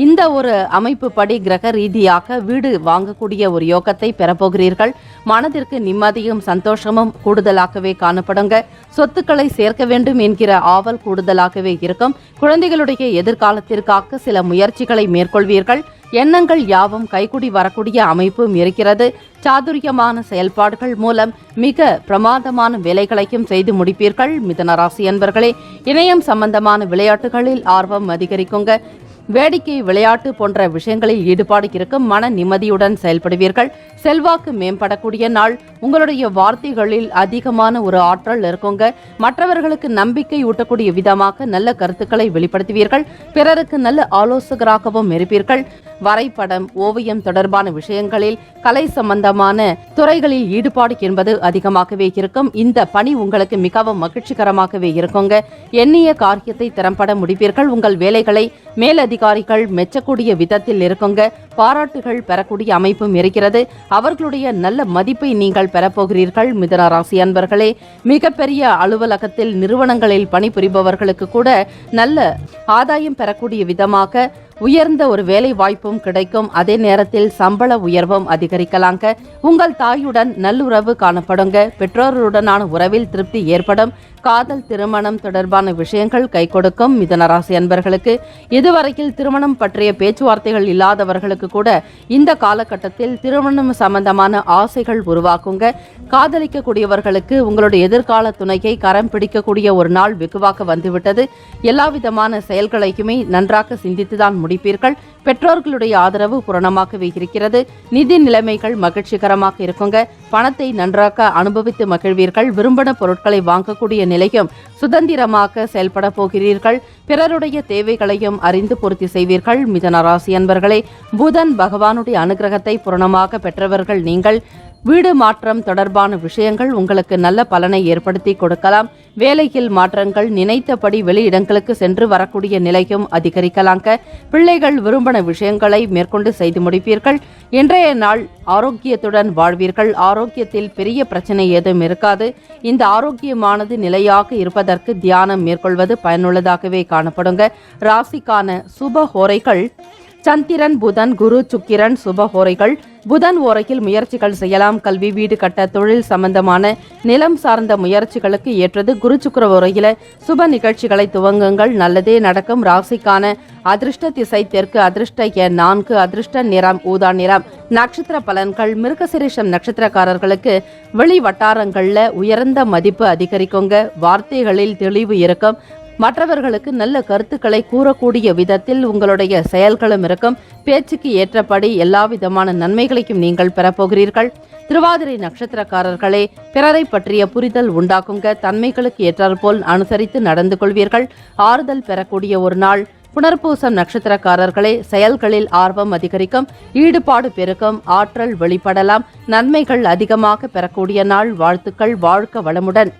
Speaker 1: இந்த ஒரு அமைப்பு படி கிரக ரீதியாக வீடு வாங்கக்கூடிய ஒரு யோகத்தை பெறப்போகிறீர்கள். மனதிற்கு நிம்மதியும் சந்தோஷமும் கூடுதலாகவே காணப்படுங்க. சொத்துக்களை சேர்க்க வேண்டும் என்கிற ஆவல் கூடுதலாகவே இருக்கும். குழந்தைகளுடைய எதிர்காலத்திற்காக சில முயற்சிகளை மேற்கொள்வீர்கள். எண்ணங்கள் யாவும் கைகூடி வரக்கூடிய அமைப்பும் இருக்கிறது. சாதுரியமான செயல்பாடுகள் மூலம் மிக பிரமாதமான வேலைகளையும் செய்து முடிப்பீர்கள். மிதுன ராசி அன்பர்களே, இணையம் சம்பந்தமான விளையாட்டுகளில் ஆர்வம் அதிகரிக்குங்க. வேடிக்கை, விளையாட்டு போன்ற விஷயங்களில் ஈடுபாடு இருக்கும். மன நிம்மதியுடன் செயல்படுவீர்கள். செல்வாக்கு மேம்படக்கூடிய நாள். உங்களுடைய வார்த்தைகளில் அதிகமான ஒரு ஆற்றல் இருக்குங்க. மற்றவர்களுக்கு நம்பிக்கை ஊட்டக்கூடிய விதமாக நல்ல கருத்துக்களை வெளிப்படுத்துவீர்கள். பிறருக்கு நல்ல ஆலோசகராகவும் இருப்பீர்கள். வரைபடம், ஓவியம் தொடர்பான விஷயங்களில், கலை சம்பந்தமான துறைகளில் ஈடுபாடு என்பது அதிகமாகவே இருக்கும். இந்த பணி உங்களுக்கு மிகவும் மகிழ்ச்சிகரமாகவே இருக்குங்க. எண்ணிய காரியத்தை திறம்பட முடிப்பீர்கள். உங்கள் வேலைகளை மேலதிகாரிகள் மெச்சக்கூடிய விதத்தில் இருக்குங்க. பாராட்டுகள் பெறக்கூடிய அமைப்பும் இருக்கிறது. அவர்களுடைய நல்ல மதிப்பை நீங்கள் பெறப்போகிறீர்கள். மிதுன ராசி அன்பர்களே, மிகப்பெரிய அலுவலகத்தில், நிறுவனங்களில் பணிபுரிபவர்களுக்கு கூட நல்ல ஆதாயம் பெறக்கூடிய விதமாக உயர்ந்த ஒரு வேலை வாய்ப்பும் கிடைக்கும். அதே நேரத்தில் சம்பள உயர்வும் அதிகரிக்கலாங்க. உங்கள் தாயுடன் நல்லுறவு காணப்படுங்க. பெற்றோருடனான உறவில் திருப்தி ஏற்படும். காதல், திருமணம் தொடர்பான விஷயங்கள் கை கொடுக்கும். மிதுன ராசி அன்பர்களுக்கு இதுவரையில் திருமணம் பற்றிய பேச்சுவார்த்தைகள் இல்லாதவர்களுக்கு கூட இந்த காலகட்டத்தில் திருமணம் சம்பந்தமான ஆசைகள் உருவாக்குங்க. காதலிக்கக்கூடியவர்களுக்கு உங்களுடைய எதிர்கால துணையை கரம் பிடிக்கக்கூடிய ஒரு நாள் வெகுவாக வந்துவிட்டது. எல்லா விதமான செயல்களையுமே நன்றாக சிந்தித்துதான் முடிப்பீர்கள். பெற்றோர்களுடைய ஆதரவு பூரணமாகவே இருக்கிறது. நிதி நிலைமைகள் மகிழ்ச்சிகரமாக இருக்குங்க. பணத்தை நன்றாக அனுபவித்து மகிழ்வீர்கள். விரும்பின பொருட்களை வாங்கக்கூடிய நிலையும் சுதந்திரமாக செயல்பட போகிறீர்கள். பிறருடைய தேவைகளையும் அறிந்து பூர்த்தி செய்வீர்கள். மிதுன ராசி அன்பர்களே, புதன் பகவானுடைய அனுகிரகத்தை பூரணமாக பெற்றவர்கள் நீங்கள். வீடு மாற்றம் தொடர்பான விஷயங்கள் உங்களுக்கு நல்ல பலனை ஏற்படுத்தி கொடுக்கலாம். வேலையில் மாற்றங்கள், நினைத்தபடி வெளியிடங்களுக்கு சென்று வரக்கூடிய நிலையும் அதிகரிக்கலாங்க. பிள்ளைகள் விரும்பின விஷயங்களை மேற்கொண்டு செய்து முடிப்பீர்கள். இன்றைய நாள் ஆரோக்கியத்துடன் வாழ்வீர்கள். ஆரோக்கியத்தில் பெரிய பிரச்சனை ஏதும் இருக்காது. இந்த ஆரோக்கியமானது நிலையாக இருப்பதற்கு தியானம் மேற்கொள்வது பயனுள்ளதாகவே காணப்படுங்க. ராசிக்கான சுப ஹோரைகள் சந்திரன், புதன், குரு, சுக்கிரன் சுப ஹோரைகள். புதன் ஓரையில் முயற்சிகள் செய்யலாம். கல்வி, வீடு கட்ட, தொழில் சம்பந்தமான நிலம் சார்ந்த முயற்சிகளுக்கு ஏற்றது. குரு சுக்கிர ஓரையில சுப நிகழ்ச்சிகளை துவங்குங்கள். நல்லதே நடக்கும். ராசிக்கான அதிர்ஷ்ட திசை தெற்கு, அதிர்ஷ்ட எண் 4, அதிர்ஷ்ட நிறம் ஊதா நிறம். நட்சத்திர பலன்கள்: மிருகசீரிஷம் நட்சத்திரக்காரர்களுக்கு வெளி வட்டாரங்கள்ல உயர்ந்த மதிப்பு அதிகரிக்குங்க. வார்த்தைகளில் தெளிவு இருக்கும். மற்றவர்களுக்கு நல்ல கருத்துக்களை கூறக்கூடிய விதத்தில் உங்களுடைய செயல்களும் இருக்கும். பேச்சுக்கு ஏற்றபடி எல்லா விதமான நன்மைகளையும் நீங்கள் பெறப்போகிறீர்கள். திருவாதிரை நட்சத்திரக்காரர்களே, பிறரை பற்றிய புரிதல் உண்டாக்குங்க. தன்மைகளுக்கு ஏற்றாற்போல் அனுசரித்து நடந்து கொள்வீர்கள். ஆறுதல் பெறக்கூடிய ஒரு நாள். புனர்பூசம் நட்சத்திரக்காரர்களே, செயல்களில் ஆர்வம் அதிகரிக்கும், ஈடுபாடு பெருகும், ஆற்றல் வெளிப்படலாம், நன்மைகள் அதிகமாக பெறக்கூடிய நாள். வாழ்த்துக்கள். வாழ்க வளமுடன்.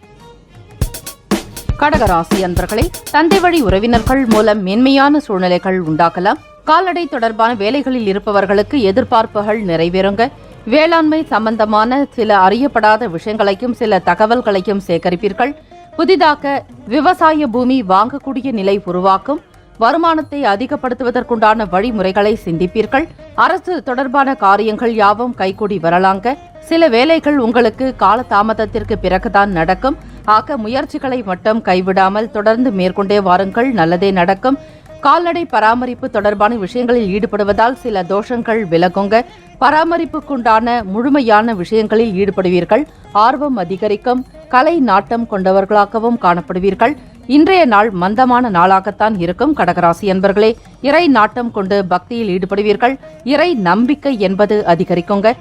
Speaker 1: கடகராசி அன்பர்களே, தந்தை வழி உறவினர்கள் மூலம் மென்மையான சூழ்நிலைகள் உண்டாகலாம். கால்நடை தொடர்பான வேலைகளில் இருப்பவர்களுக்கு எதிர்பார்ப்புகள் நிறைவேறுங்க. வேளாண்மை சம்பந்தமான சில அறியப்படாத விஷயங்களையும் சில தகவல்களையும் சேகரிப்பீர்கள். புதிதாக விவசாய பூமி வாங்கக்கூடிய நிலை உருவாக்கும். வருமானத்தை அதிகப்படுத்துவதற்குண்டான வழிமுறைகளை சிந்திப்பீர்கள். அரசு தொடர்பான காரியங்கள் யாவும் கைகூடி வரலாங்க. சில வேலைகள் உங்களுக்கு காலதாமதத்திற்கு பிறகுதான் நடக்கும். ஆக முயற்சிகளை மட்டும் கைவிடாமல் தொடர்ந்து மேற்கொண்டே வாருங்கள், நல்லதே நடக்கும். கால்நடை பராமரிப்பு தொடர்பான விஷயங்களில் ஈடுபடுவதால் சில தோஷங்கள் விலகுங்க. பராமரிப்புக்குண்டான முழுமையான விஷயங்களில் ஈடுபடுவீர்கள். ஆர்வம் அதிகரிக்கும். கலை நாட்டம் கொண்டவர்களாகவும் காணப்படுவீர்கள். இன்றைய நாள் மந்தமான நாளாகத்தான் இருக்கும். கடகராசி அன்பர்களே, இறை நாட்டம் கொண்டு பக்தியில் ஈடுபடுவீர்கள். இறை நம்பிக்கை என்பது அதிகரிக்குங்க.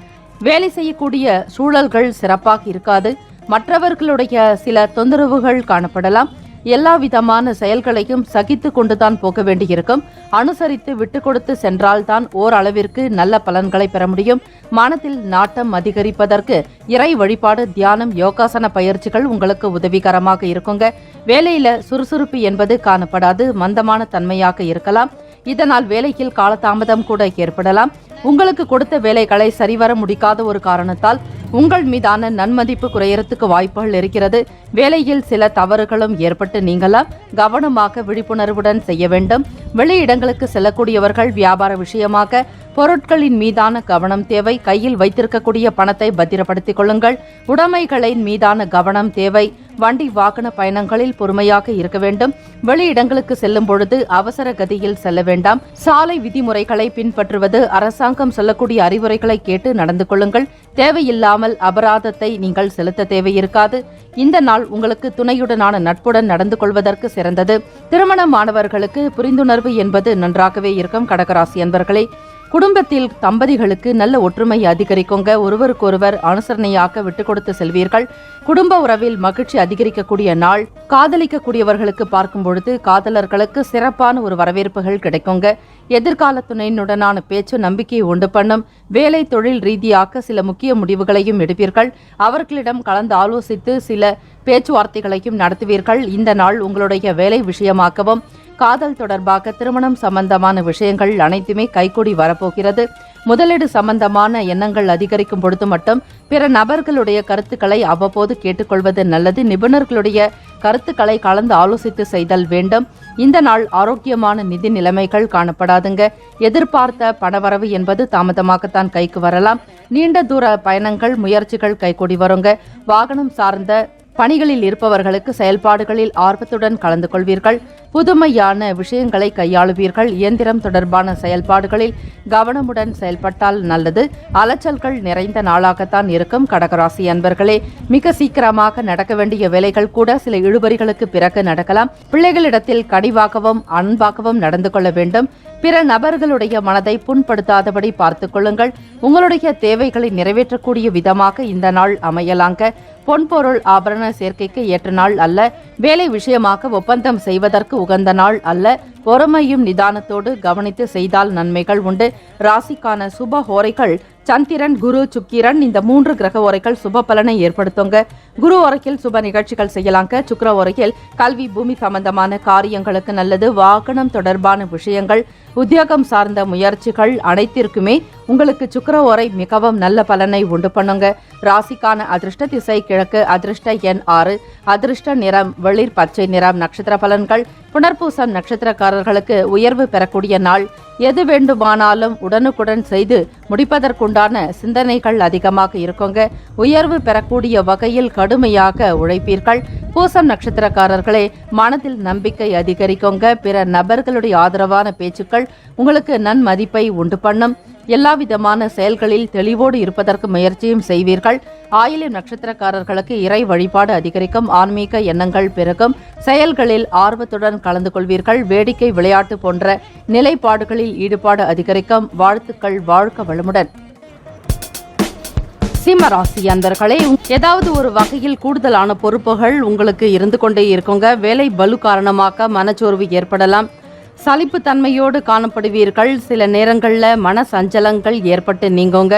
Speaker 1: வேலை செய்யக்கூடிய சூழல்கள் சிறப்பாக இருக்காது. மற்றவர்களுடைய சில தொந்தரவுகள் காணப்படலாம். எல்லா விதமான செயல்களையும் சகித்து கொண்டுதான் போக வேண்டியிருக்கும். அனுசரித்து விட்டு கொடுத்து சென்றால்தான் ஓரளவிற்கு நல்ல பலன்களை பெற முடியும். மனத்தில் நாட்டம் அதிகரிப்பதற்கு இறை வழிபாடு, தியானம், யோகாசன பயிற்சிகள் உங்களுக்கு உதவிகரமாக இருக்குங்க. வேலையில சுறுசுறுப்பு என்பது காணப்படாது. மந்தமான தன்மையாக இருக்கலாம். இதனால் வேலையில் காலதாமதம் கூட ஏற்படலாம். உங்களுக்கு கொடுத்த வேலைகளை சரிவர முடிக்காத ஒரு காரணத்தால் உங்கள் மீதான நன்மதிப்பு குறையறதுக்கு வாய்ப்புகள் இருக்கிறது. வேலையில் சில தவறுகளும் ஏற்பட்டு நீங்களாம். கவனமாக விழிப்புணர்வுடன் செய்ய வேண்டும். வெளியிடங்களுக்கு செல்லக்கூடியவர்கள் வியாபார விஷயமாக பொருட்களின் மீதான கவனம் தேவை. கையில் வைத்திருக்கக்கூடிய பணத்தை பத்திரப்படுத்திக் கொள்ளுங்கள். உடைமைகளின் மீதான கவனம் தேவை. வண்டி வாகன பயணங்களில் பொறுமையாக இருக்க வேண்டும். வெளியிடங்களுக்கு செல்லும் பொழுது அவசர கதியில் செல்ல வேண்டாம். சாலை விதிமுறைகளை பின்பற்றுவது, அரசாங்கம் சொல்லக்கூடிய அறிவுரைகளை கேட்டு நடந்து கொள்ளுங்கள். தேவையில்லாமல் அபராதத்தை நீங்கள் செலுத்த தேவையிருக்காது. இந்த நாள் உங்களுக்கு துணையுடனான நட்புடன் நடந்து கொள்வதற்கு சிறந்தது. திருமணமானவர்களுக்கு புரிந்துணர்வு என்பது நன்றாகவே இருக்கும். கடகராசி அன்பர்களே, குடும்பத்தில் தம்பதிகளுக்கு நல்ல ஒற்றுமை அதிகரிக்குங்க. ஒருவருக்கொருவர் அனுசரணையாக விட்டுக் கொடுத்து செல்வீர்கள். குடும்ப உறவில் மகிழ்ச்சி அதிகரிக்கக்கூடிய நாள். காதலிக்கக்கூடியவர்களுக்கு பார்க்கும் பொழுது காதலர்களுக்கு சிறப்பான ஒரு வரவேற்புகள் கிடைக்குங்க. எதிர்கால துணையினுடனான பேச்சு நம்பிக்கையை உண்டு பண்ணும். வேலை தொழில் ரீதியாக சில முக்கிய முடிவுகளையும் எடுப்பீர்கள். அவர்களிடம் கலந்து ஆலோசித்து சில பேச்சுவார்த்தைகளையும் நடத்துவீர்கள். இந்த நாள் உங்களுடைய வேலை விஷயமாகவும் காதல் தொடர்பாக திருமணம் சம்பந்தமான விஷயங்கள் அனைத்துமே கைகூடி வரப்போகிறது. முதலீடு சம்பந்தமான எண்ணங்கள் அதிகரிக்கும் பொழுது மட்டும் பிற நபர்களுடைய கருத்துக்களை அவ்வப்போது கேட்டுக்கொள்வது நல்லது. நிபுணர்களுடைய கருத்துக்களை கலந்து ஆலோசித்து செய்தல் வேண்டும். இந்த நாள் ஆரோக்கியமான நிதி நிலைமைகள் காணப்படாதுங்க. எதிர்பார்த்த பணவரவு என்பது தாமதமாகத்தான் கைக்கு வரலாம். நீண்ட தூர பயணங்கள், முயற்சிகள் கைகூடி வருங்க. வாகனம் சார்ந்த பணிகளில் இருப்பவர்களுக்கு செயல்பாடுகளில் ஆர்வத்துடன் கலந்து கொள்வீர்கள். புதுமையான விஷயங்களை கையாளுவீர்கள். இயந்திரம் தொடர்பான செயல்பாடுகளில் கவனமுடன் செயல்பட்டால் நல்லது. அலைச்சல்கள் நிறைந்த நாளாகத்தான் இருக்கும். கடகராசி அன்பர்களே, மிக சீக்கிரமாக நடக்க வேண்டிய வேலைகள் கூட சில இழுபறிகளுக்கு பிறகு நடக்கலாம். பிள்ளைகளிடத்தில் கனிவாகவும் அன்பாகவும் நடந்து கொள்ள வேண்டும். பிற நபர்களுடைய மனதை புண்படுத்தாதபடி பார்த்துக் கொள்ளுங்கள். உங்களுடைய தேவைகளை நிறைவேற்றக்கூடிய விதமாக இந்த நாள் அமையலாங்க. பொன்பொருள் ஆபரண சேர்க்கைக்கு ஏற்ற நாள் அல்ல. வேலை விஷயமாக ஒப்பந்தம் செய்வதற்கு உகந்த நாள் அல்ல. பொறுமையும் நிதானத்தோடு கவனித்து செய்தால் நன்மைகள் உண்டு. ராசிக்கான சுப ஹோரைகள் சந்திரன், குரு, சுக்கிரன். இந்த 3 கிரக ஓரைகள் சுப பலனை ஏற்படுத்துங்க. குரு ஓரையில் சுப நிகழ்ச்சிகள் செய்யலாங்க. சுக்கிர ஓரையில் கல்வி, பூமி சம்பந்தமான காரியங்களுக்கு நல்லது. வாகனம் தொடர்பான விஷயங்கள், உத்தியோகம் சார்ந்த முயற்சிகள் அனைத்திற்குமே உங்களுக்கு சுக்கிர ஓரை மிகவும் நல்ல பலனை உண்டு பண்ணுங்க. ராசிக்கான அதிர்ஷ்ட திசை கிழக்கு. அதிர்ஷ்ட எண் 6. அதிர்ஷ்ட நிறம் வெளிர் பச்சை நிறம். நட்சத்திர பலன்கள். புனர்பூசம் நட்சத்திரக்காரர்களுக்கு உயர்வு பெறக்கூடிய நாள். எது வேண்டுமானாலும் உடனுக்குடன் செய்து முடிப்பதற்குண்டான சிந்தனைகள் அதிகமாக இருக்குங்க. உயர்வு பெறக்கூடிய வகையில் கடுமையாக உழைப்பீர்கள். பூசம் நட்சத்திரக்காரர்களே, மனதில் நம்பிக்கை அதிகரிக்குங்க. பிற நபர்களுடைய ஆதரவான பேச்சுக்கள் உங்களுக்கு நன்மதிப்பை உண்டு பண்ணும். எல்லா விதமான செயல்களில் தெளிவோடு இருப்பதற்கு முயற்சியும் செய்வீர்கள். ஆயில்யம் நட்சத்திரக்காரர்களுக்கு இறை வழிபாடு அதிகரிக்கும். ஆன்மீக எண்ணங்கள் பெருகும். செயல்களில் ஆர்வத்துடன் கலந்து கொள்வீர்கள். வேடிக்கை, விளையாட்டு போன்ற நிலைப்பாடுகளில் ஈடுபாடு அதிகரிக்கும். வாழ்த்துக்கள். வாழ்க வளமுடன். சிம்ம ராசி அன்பர்களே, ஏதாவது ஒரு வகையில் கூடுதலான பொறுப்புகள் உங்களுக்கு இருந்து கொண்டே இருக்குங்க. வேலை பலு காரணமாக மனச்சோர்வு ஏற்படலாம். சலிப்புத்தன்மையோடு காணப்படுவீர்கள். சில நேரங்களில் மன சஞ்சலங்கள் ஏற்பட்டு நீங்குங்க.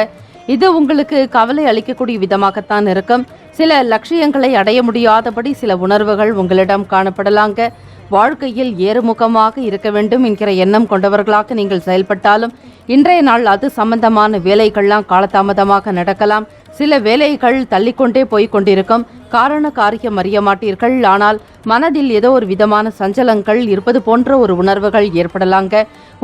Speaker 1: இது உங்களுக்கு கவலை அளிக்கக்கூடிய விதமாகத்தான் இருக்கும். சில லட்சியங்களை அடைய முடியாதபடி சில உணர்வுகள் உங்களிடம் காணப்படலாங்க. வாழ்க்கையில் ஏறுமுகமாக இருக்க வேண்டும் என்கிற எண்ணம் கொண்டவர்களாக நீங்கள் செயல்பட்டாலும் இன்றைய நாள் அது சம்பந்தமான வேலைகள்லாம் காலதாமதமாக நடக்கலாம். சில வேலைகள் தள்ளிக்கொண்டே போய் கொண்டிருக்கும். காரண காரியம் அறிய மாட்டீர்கள். ஆனால் மனதில் ஏதோ ஒரு விதமான சஞ்சலங்கள் இருப்பது போன்ற ஒரு உணர்வுகள் ஏற்படலாங்க.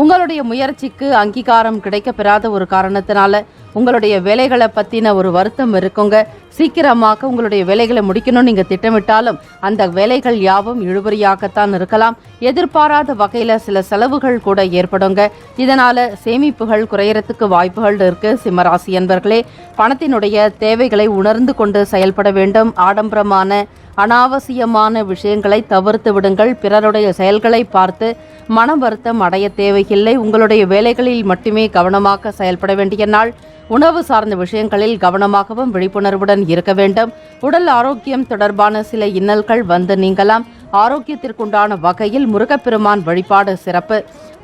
Speaker 1: உங்களுடைய முயற்சிக்கு அங்கீகாரம் கிடைக்க பெறாத ஒரு காரணத்தினால உங்களுடைய வேலைகளை பற்றின ஒரு வருத்தம் இருக்குங்க. சீக்கிரமாக உங்களுடைய வேலைகளை முடிக்கணும்னு நீங்கள் திட்டமிட்டாலும் அந்த வேலைகள் யாவும் இழுபறியாகத்தான் இருக்கலாம். எதிர்பாராத வகையில் சில செலவுகள் கூட ஏற்படுங்க. இதனால் சேமிப்புகள் குறையறதுக்கு வாய்ப்புகள் இருக்கு. சிம்மராசி என்பர்களே, பணத்தினுடைய தேவைகளை உணர்ந்து கொண்டு செயல்பட வேண்டும். ஆடம்பரமான அனாவசியமான விஷயங்களை தவிர்த்து விடுங்கள். பிறருடைய செயல்களை பார்த்து மன வருத்தம் அடைய தேவையில்லை. உங்களுடைய வேலைகளில் மட்டுமே கவனமாக செயல்பட வேண்டிய நாள். உணவு சார்ந்த விஷயங்களில் கவனமாகவும் விழிப்புணர்வுடன் இருக்க வேண்டும். உடல் ஆரோக்கியம் தொடர்பான சில இன்னல்கள் வந்து நீங்கலாம். ஆரோக்கியத்திற்குண்டான வகையில் முருகப்பெருமான் வழிபாடு சிறப்பு.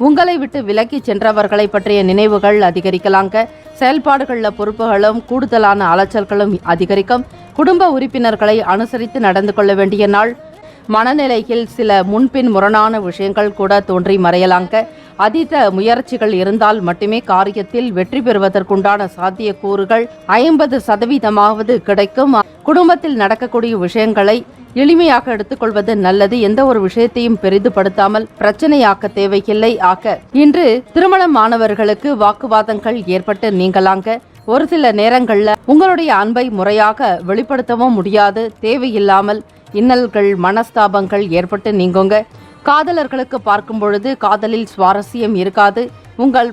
Speaker 1: உங்களை விட்டு விலக்கி சென்றவர்களை பற்றிய நினைவுகள் அதிகரிக்கலாங்க. செயல்பாடுகளில் பொறுப்புகளும் கூடுதலான அலைச்சல்களும் அதிகரிக்கும். குடும்ப உறுப்பினர்களை அனுசரித்து நடந்து கொள்ள வேண்டிய நாள். மனநிலையில் சில முன்பின் முரணான விஷயங்கள் கூட தோன்றி மறையலாங்க. அதீத முயற்சிகள் இருந்தால் மட்டுமே காரியத்தில் வெற்றி பெறுவதற்குண்டான சாத்தியக்கூறுகள் 50% கிடைக்கும். குடும்பத்தில் நடக்கக்கூடிய விஷயங்களை எளிமையாக எடுத்துக்கொள்வது நல்லது. எந்த ஒரு விஷயத்தையும் பெரிதுபடுத்தாமல் பிரச்சனையாக்க தேவையில்லை. இன்று திருமணமானவர்களுக்கு வாக்குவாதங்கள் ஏற்பட்டு நீங்கலாங்க. ஒரு சில நேரங்கள்ல உங்களுடைய அன்பை முறையாக வெளிப்படுத்தவும் முடியாது. தேவையில்லாமல் இன்னல்கள் மனஸ்தாபங்கள் ஏற்பட்டு நீங்குங்க. காதலர்களுக்கு பார்க்கும் பொழுது காதலில் சுவாரஸ்யம் இருக்காது. உங்கள்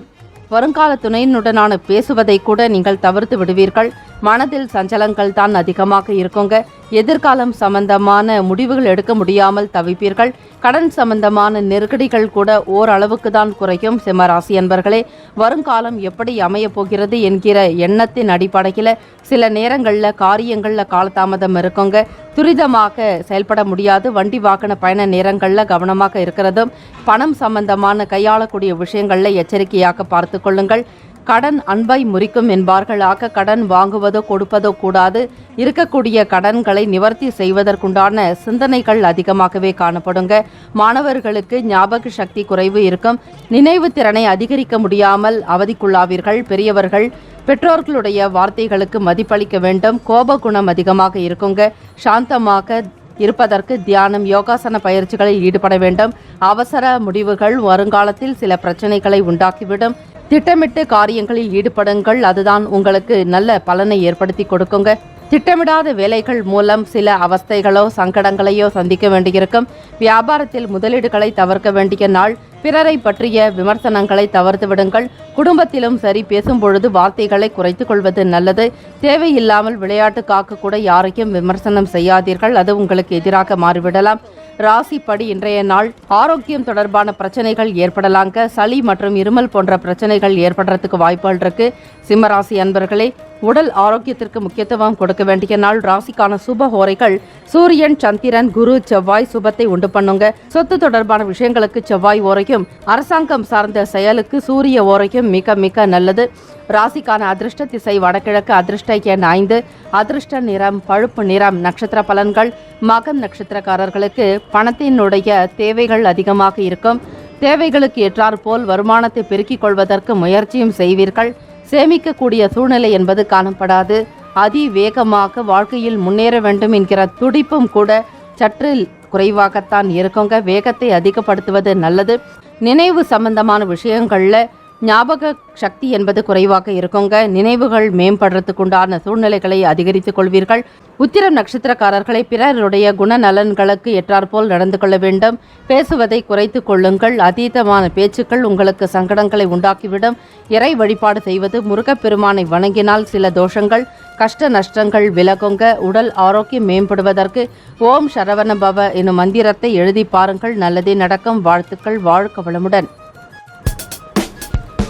Speaker 1: வருங்கால துணையினுடனான பேசுவதை கூட நீங்கள் தவிர்த்து விடுவீர்கள். மனதில் சஞ்சலங்கள் தான் அதிகமாக இருக்குங்க. எதிர்காலம் சம்பந்தமான முடிவுகள் எடுக்க முடியாமல் தவிப்பீர்கள். கடன் சம்பந்தமான நெருக்கடிகள் கூட ஓரளவுக்கு தான் குறையும். சிம்மராசி என்பர்களே, வருங்காலம் எப்படி அமையப் போகிறது என்கிற எண்ணத்தின் அடிப்படையில் சில நேரங்களில் காரியங்களில் காலதாமதம் இருக்குங்க. துரிதமாக செயல்பட முடியாது. வண்டி வாகன பயண நேரங்களில் கவனமாக இருக்கிறதும், பணம் சம்பந்தமான கையாளக்கூடிய விஷயங்களில் எச்சரிக்கையாக பார்த்து கொள்ளுங்கள். கடன் அன்பை முறிக்கும் என்பார்களாக. கடன் வாங்குவதோ கொடுப்பதோ கூடாது. இருக்கக்கூடிய கடன்களை நிவர்த்தி செய்வதற்குண்டான சிந்தனைகள் அதிகமாகவே காணப்படுங்க. மாணவர்களுக்கு ஞாபக சக்தி குறைவு இருக்கும். நினைவு திறனை அதிகரிக்க முடியாமல் அவதிக்குள்ளாவீர்கள். பெரியவர்கள் பெற்றோர்களுடைய வார்த்தைகளுக்கு மதிப்பளிக்க வேண்டும். கோப குணம் அதிகமாக இருக்குங்க. சாந்தமாக இருப்பதற்கு தியானம், யோகாசன பயிற்சிகளில் ஈடுபட வேண்டும். அவசர முடிவுகள் வருங்காலத்தில் சில பிரச்சனைகளை உண்டாக்கிவிடும். திட்டமிட்டு காரியங்களில் ஈடுபடுங்கள். அதுதான் உங்களுக்கு நல்ல பலனை ஏற்படுத்தி கொடுக்குங்க. திட்டமிடாத வேலைகள் மூலம் சில அவஸ்தைகளோ சங்கடங்களையோ சந்திக்க வேண்டியிருக்கும். வியாபாரத்தில் முதலீடுகளை தவிர்க்க வேண்டிய நாள். பிறரை பற்றிய விமர்சனங்களை தவிர்த்து விடுங்கள். குடும்பத்திலும் சரி, பேசும் பொழுது வார்த்தைகளை குறைத்துக் கொள்வது நல்லது. தேவையில்லாமல் விளையாட்டுக்காக கூட யாரையும் விமர்சனம் செய்யாதீர்கள். அது உங்களுக்கு எதிராக மாறிவிடலாம். ராசிப்படி இன்றைய நாள் ஆரோக்கியம் தொடர்பான பிரச்சனைகள் ஏற்படலாங்க. சளி மற்றும் இருமல் போன்ற பிரச்சனைகள் ஏற்படுறதுக்கு வாய்ப்புகள் இருக்கு. சிம்மராசி அன்பர்களே, உடல் ஆரோக்கியத்திற்கு முக்கியத்துவம் கொடுக்க வேண்டிய நாள். ராசிக்கான சுப ஹோரைகள் சூரியன், சந்திரன், குரு, செவ்வாய் சுபத்தை உண்டு பண்ணுங்க. சொத்து தொடர்பான விஷயங்களுக்கு செவ்வாய் ஓரையும், அரசாங்கம் சார்ந்த செயலுக்கு சூரிய ஓரையும் மிக மிக நல்லது. ராசிக்கான அதிர்ஷ்ட திசை வடகிழக்கு. அதிர்ஷ்ட எண் 5. அதிர்ஷ்ட நிறம் பழுப்பு நிறம். நட்சத்திர பலன்கள். மகம் நட்சத்திரக்காரர்களுக்கு பணத்தினுடைய தேவைகள் அதிகமாக இருக்கும். தேவைகளுக்கு ஏற்றாற்போல் வருமானத்தை பெருக்கிக் கொள்வதற்கு முயற்சியும் செய்வீர்கள். சேமிக்கக்கூடிய சூழ்நிலை என்பது காணப்படாது. அதிவேகமாக வாழ்க்கையில் முன்னேற வேண்டும் என்கிற துடிப்பும் கூட சற்று குறைவாகத்தான் இருக்குங்க. வேகத்தை அதிகப்படுத்துவது நல்லது. நினைவு சம்பந்தமான விஷயங்கள்ல ஞாபக சக்தி என்பது குறைவாக இருக்குங்க. நினைவுகள் மேம்படுறதுக்குண்டான சூழ்நிலைகளை அதிகரித்துக் கொள்வீர்கள். உத்திரம் நட்சத்திரக்காரர்களை பிறருடைய குணநலன்களுக்கு ஏற்றாற்போல் நடந்து கொள்ள வேண்டும். பேசுவதை குறைத்து கொள்ளுங்கள். அதீதமான பேச்சுக்கள் உங்களுக்கு சங்கடங்களை உண்டாக்கிவிடும். இறை வழிபாடு செய்வது, முருகப்பெருமானை வணங்கினால் சில தோஷங்கள் கஷ்ட நஷ்டங்கள் விலகுங்க. உடல் ஆரோக்கியம் மேம்படுவதற்கு ஓம் சரவண பவ எனும் மந்திரத்தை எழுதி பாருங்கள். நல்லதே நடக்கும். வாழ்த்துக்கள். வாழ்க வளமுடன்.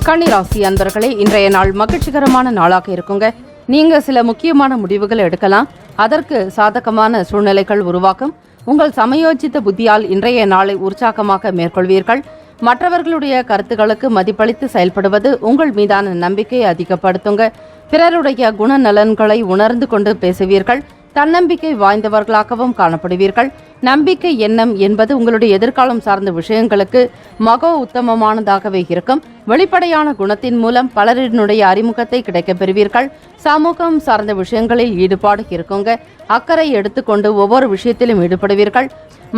Speaker 1: கன்னிராசி அன்பர்களே, இன்றைய நாள் மகிழ்ச்சிகரமான நாளாக இருக்குங்க. நீங்க சில முக்கியமான முடிவுகள் எடுக்கலாம். அதற்கு சாதகமான சூழ்நிலைகள் உருவாக்கும். உங்கள் சமயோஜித்த புத்தியால் இன்றைய நாளை உற்சாகமாக மேற்கொள்வீர்கள். மற்றவர்களுடைய கருத்துக்களுக்கு மதிப்பளித்து செயல்படுவது உங்கள் மீதான நம்பிக்கையை அதிகப்படுத்துங்க. பிறருடைய குணநலன்களை உணர்ந்து கொண்டு பேசுவீர்கள். தன்னம்பிக்கை வாய்ந்தவர்களாகவும் காணப்படுவீர்கள். நம்பிக்கை எண்ணம் என்பது உங்களுடைய எதிர்காலம் சார்ந்த விஷயங்களுக்கு மகா உத்தமமானதாகவே இருக்கும். வெளிப்படையான குணத்தின் மூலம் பலரினுடைய அறிமுகத்தை கிடைக்கப் பெறுவீர்கள். சமூகம் சார்ந்த விஷயங்களில் ஈடுபாடு இருக்குங்க. அக்கறை எடுத்துக்கொண்டு ஒவ்வொரு விஷயத்திலும் ஈடுபடுவீர்கள்.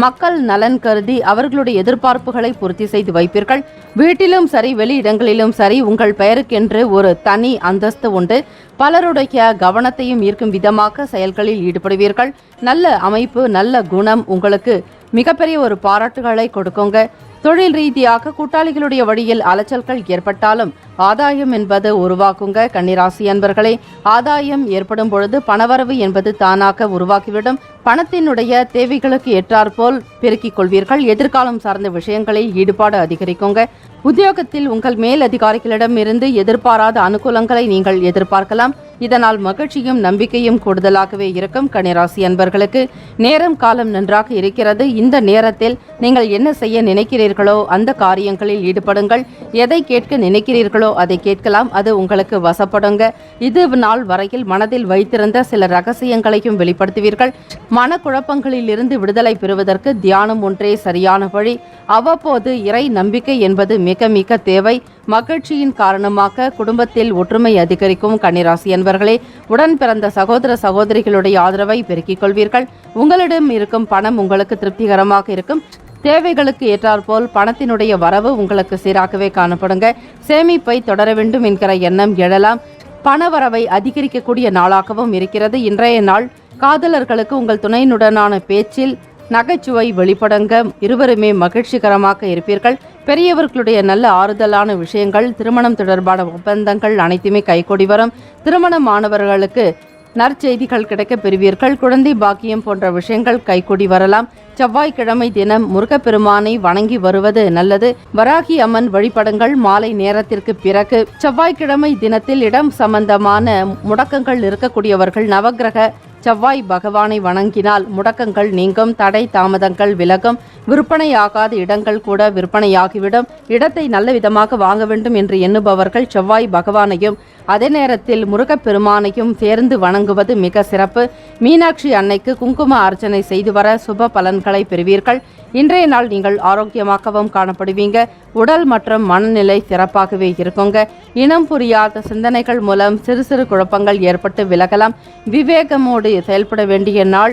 Speaker 1: மக்கள் நலன் கருதி அவர்களுடைய எதிர்பார்ப்புகளை பூர்த்தி செய்து வைப்பீர்கள். வீட்டிலும் சரி வெளியிடங்களிலும் சரி உங்கள் பெயருக்கென்று ஒரு தனி அந்தஸ்து உண்டு. பலருடைய கவனத்தையும் ஈர்க்கும் விதமாக செயல்களில் ஈடுபடுவீர்கள். நல்ல அமைப்பு, நல்ல குணம் உங்களுக்கு மிகப்பெரிய ஒரு பாராட்டுகளை கொடுக்குங்க. தொழில் ரீதியாக கூட்டாளிகளுடைய வழியில் அலைச்சல்கள் ஏற்பட்டாலும் ஆதாயம் என்பது உருவாக்குங்க. கன்னிராசி அன்பர்களே, ஆதாயம் ஏற்படும் பொழுது பணவரவு என்பது தானாக உருவாக்கிவிடும். பணத்தினுடைய தேவைகளுக்கு ஏற்றாற்போல் பெருக்கிக் கொள்வீர்கள். எதிர்காலம் சார்ந்த விஷயங்களில் ஈடுபாடு அதிகரிக்குங்க. உத்தியோகத்தில் உங்கள் மேல் அதிகாரிகளிடம் இருந்து எதிர்பாராத அனுகூலங்களை நீங்கள் எதிர்பார்க்கலாம். இதனால் மகிழ்ச்சியும் நம்பிக்கையும் கூடுதலாகவே இருக்கும். கன்னிராசி அன்பர்களுக்கு நேரம் காலம் நன்றாக இருக்கிறது. இந்த நேரத்தில் நீங்கள் என்ன செய்ய நினைக்கிறீர்களோ அந்த காரியங்களில் ஈடுபடுங்கள். எதை கேட்க நினைக்கிறீர்களோ அதை கேட்கலாம். அது உங்களுக்கு வசப்படுங்க. இது நாள் வரையில் மனதில் வைத்திருந்த சில ரகசியங்களையும் வெளிப்படுத்துவீர்கள். மனக்குழப்பங்களில் இருந்து விடுதலை பெறுவதற்கு தியானம் ஒன்றே சரியான வழி. அவ்வப்போது இறை நம்பிக்கை என்பது மிக மிக தேவை. மகிழ்ச்சியின் காரணமாக குடும்பத்தில் ஒற்றுமை அதிகரிக்கும். கன்னிராசி அன்பர்களே, உடன் பிறந்த சகோதர சகோதரிகளுடைய ஆதரவை பெருக்கிக் கொள்வீர்கள். உங்களிடம் இருக்கும் பணம் உங்களுக்கு திருப்திகரமாக இருக்கும். தேவைகளுக்கு ஏற்றாற்போல் பணத்தினுடைய வரவு உங்களுக்கு சீராகவே காணப்படுங்க. சேமிப்பை தொடர வேண்டும் என்கிற எண்ணம் எழலாம். பணவரவை அதிகரிக்கக்கூடிய நாளாகவும் இருக்கிறது. இன்றைய நாள் காதலர்களுக்கு உங்கள் துணையினுடனான பேச்சில் நகைச்சுவை வெளிப்படுங்க. இருவருமே மகிழ்ச்சிகரமாக இருப்பீர்கள். பெரியவர்களுடைய நல்ல ஆறுதலான விஷயங்கள், திருமணம் தொடர்பான ஒப்பந்தங்கள் அனைத்துமே கைகூடி வரும். திருமணமானவர்களுக்கு நற்செய்திகள் கிடைக்கப் பெறுவீர்கள். குழந்தை பாக்கியம் போன்ற விஷயங்கள் கைகூடி வரலாம். செவ்வாய்க்கிழமை தினம் முருகப்பெருமானை வணங்கி வருவது நல்லது. வராகி அம்மன் வழிபடுங்கள். மாலை நேரத்திற்கு பிறகு செவ்வாய்க்கிழமை தினத்தில் இடம் சம்பந்தமான முடக்கங்கள் இருக்கக்கூடியவர்கள் நவக்கிரக செவ்வாய் பகவானை வணங்கினால் முடக்கங்கள் நீங்கும். தடை தாமதங்கள் விலகும். விற்பனையாகாத இடங்கள் கூட விற்பனையாகிவிடும். இடத்தை நல்ல விதமாக வாங்க வேண்டும் என்று எண்ணுபவர்கள் செவ்வாய் பகவானையும் அதே நேரத்தில் முருகப்பெருமானையும் சேர்ந்து வணங்குவது மிக சிறப்பு. மீனாட்சி அன்னைக்கு குங்கும அர்ச்சனை செய்து வர சுப பலன்களை பெறுவீர்கள். இன்றைய நாள் நீங்கள் ஆரோக்கியமாகவும் காணப்படுவீங்க. உடல் மற்றும் மனநிலை சிறப்பாகவே இருக்குங்க. இனம் புரியாத சிந்தனைகள் மூலம் சிறு சிறு குழப்பங்கள் ஏற்பட்டு விலகலாம். விவேகமோடு செயல்பட வேண்டிய நாள்.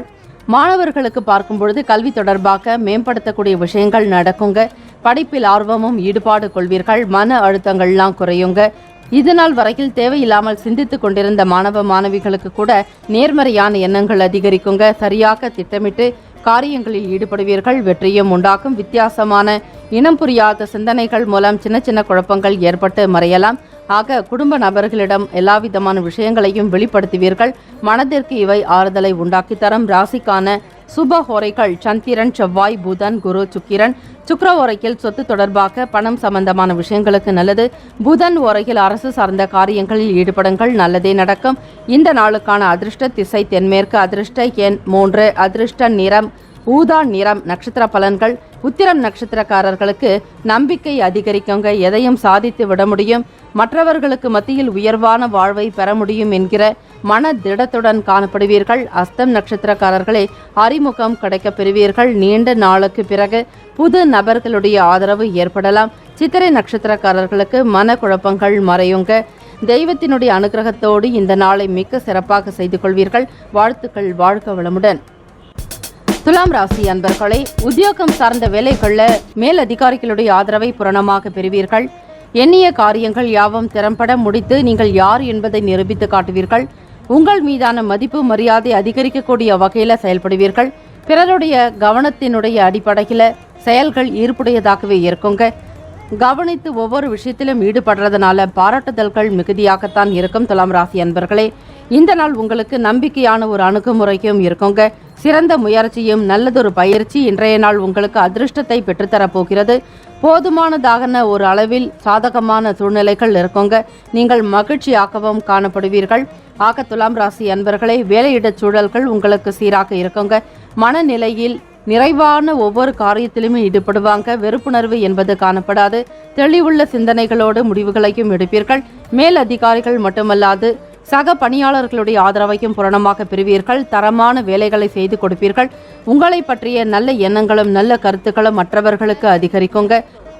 Speaker 1: மாணவர்களுக்கு பார்க்கும் பொழுது கல்வி தொடர்பாக மேம்படுத்தக்கூடிய விஷயங்கள் நடக்குங்க. படிப்பில் ஆர்வமும் ஈடுபாடு கொள்வீர்கள். மன அழுத்தங்கள்லாம் குறையுங்க. இதுநாள் வரையில் தேவையில்லாமல் சிந்தித்துக் கொண்டிருந்த மாணவ மாணவிகளுக்கு கூட நேர்மறையான எண்ணங்கள் அதிகரிக்குங்க. சரியாக திட்டமிட்டு காரியங்களில் ஈடுபடுவீர்கள். வெற்றியும் உண்டாக்கும். வித்தியாசமான இனம் புரியாத சிந்தனைகள் மூலம் சின்ன சின்ன குழப்பங்கள் ஏற்பட்டு மறையலாம். ஆக குடும்ப நபர்களிடம் எல்லாவிதமான விஷயங்களையும் வெளிப்படுத்துவீர்கள். மனதிற்கு இவை ஆறுதலை உண்டாக்கி தரும். ராசிக்கான சுப ஹோரைகள் சந்திரன், செவ்வாய், புதன், குரு, சுக்கிரன். சுக்கிர ஓரையில் சொத்து தொடர்பாக பணம் சம்பந்தமான விஷயங்களுக்கு நல்லது. புதன் ஓரையில் அரசு சார்ந்த காரியங்களில் ஈடுபடுங்கள். நல்லதே நடக்கும். இந்த நாளுக்கான அதிர்ஷ்ட திசை தென்மேற்கு. அதிர்ஷ்ட எண் 3. அதிர்ஷ்ட நிறம் ஊதா நிறம். நட்சத்திர பலன்கள். உத்திரம் நட்சத்திரக்காரர்களுக்கு நம்பிக்கை அதிகரிக்குங்க. எதையும் சாதித்து விட முடியும். மற்றவர்களுக்கு மத்தியில் உயர்வான வாழ்வை பெற முடியும் என்கிற மன திடத்துடன் காணப்படுவீர்கள். அஸ்தம் நட்சத்திரக்காரர்களே, அறிமுகம் கிடைக்கப் பெறுவீர்கள். நீண்ட நாளுக்கு பிறகு புது நபர்களுடைய ஆதரவு ஏற்படலாம். சித்திரை நட்சத்திரக்காரர்களுக்கு மன குழப்பங்கள் மறையுங்க. தெய்வத்தினுடைய அனுகிரகத்தோடு இந்த நாளை மிக சிறப்பாக செய்து கொள்வீர்கள். வாழ்த்துக்கள். வாழ்க வளமுடன். துலாம் ராசி அன்பர்களே, உத்தியோகம் சார்ந்த வேலைகளில் மேல் அதிகாரிகளுடைய ஆதரவை பூரணமாக பெறுவீர்கள். எண்ணிய காரியங்கள் யாவும் திறம்பட முடித்து நீங்கள் யார் என்பதை நிரூபித்து காட்டுவீர்கள். உங்கள் மீதான மதிப்பு மரியாதை அதிகரிக்கக்கூடிய வகையில் செயல்படுவீர்கள். பிறருடைய கவனத்தினுடைய அடிப்படையில் செயல்கள் ஈர்ப்புடையதாகவே இருக்குங்க. கவனித்து ஒவ்வொரு விஷயத்திலும் ஈடுபடுறதுனால பாராட்டுதல்கள் மிகுதியாகத்தான் இருக்கும். துலாம் ராசி அன்பர்களே, இந்த நாள் உங்களுக்கு நம்பிக்கையான ஒரு அணுகுமுறையும் இருக்குங்க. சிறந்த முயற்சியும் நல்லதொரு பயிற்சி இன்றைய நாள் உங்களுக்கு அதிர்ஷ்டத்தை பெற்றுத்தரப் போகிறது. போதுமானதாகன ஒரு அளவில் சாதகமான சூழ்நிலைகள் இருக்குங்க. நீங்கள் மகிழ்ச்சியாகவும் காணப்படுவீர்கள். ஆக துலாம் ராசி அன்பர்களே, வேலையிட சூழல்கள் உங்களுக்கு சீராக இருக்குங்க. மனநிலையில்
Speaker 3: நிறைவான ஒவ்வொரு காரியத்திலுமே ஈடுபடுவாங்க. வெறுப்புணர்வு என்பது காணப்படாது. தெளிவுள்ள சிந்தனைகளோடு முடிவுகளையும் எடுப்பீர்கள். மேல் அதிகாரிகள் மட்டுமல்லாது சக பணியாளர்களுடைய ஆதரவையும் பூரணமாக பெறுவீர்கள். தரமான வேலைகளை செய்து கொடுப்பீர்கள். உங்களை பற்றிய நல்ல எண்ணங்களும் நல்ல கருத்துக்களும் மற்றவர்களுக்கு அதிகரிக்குங்க.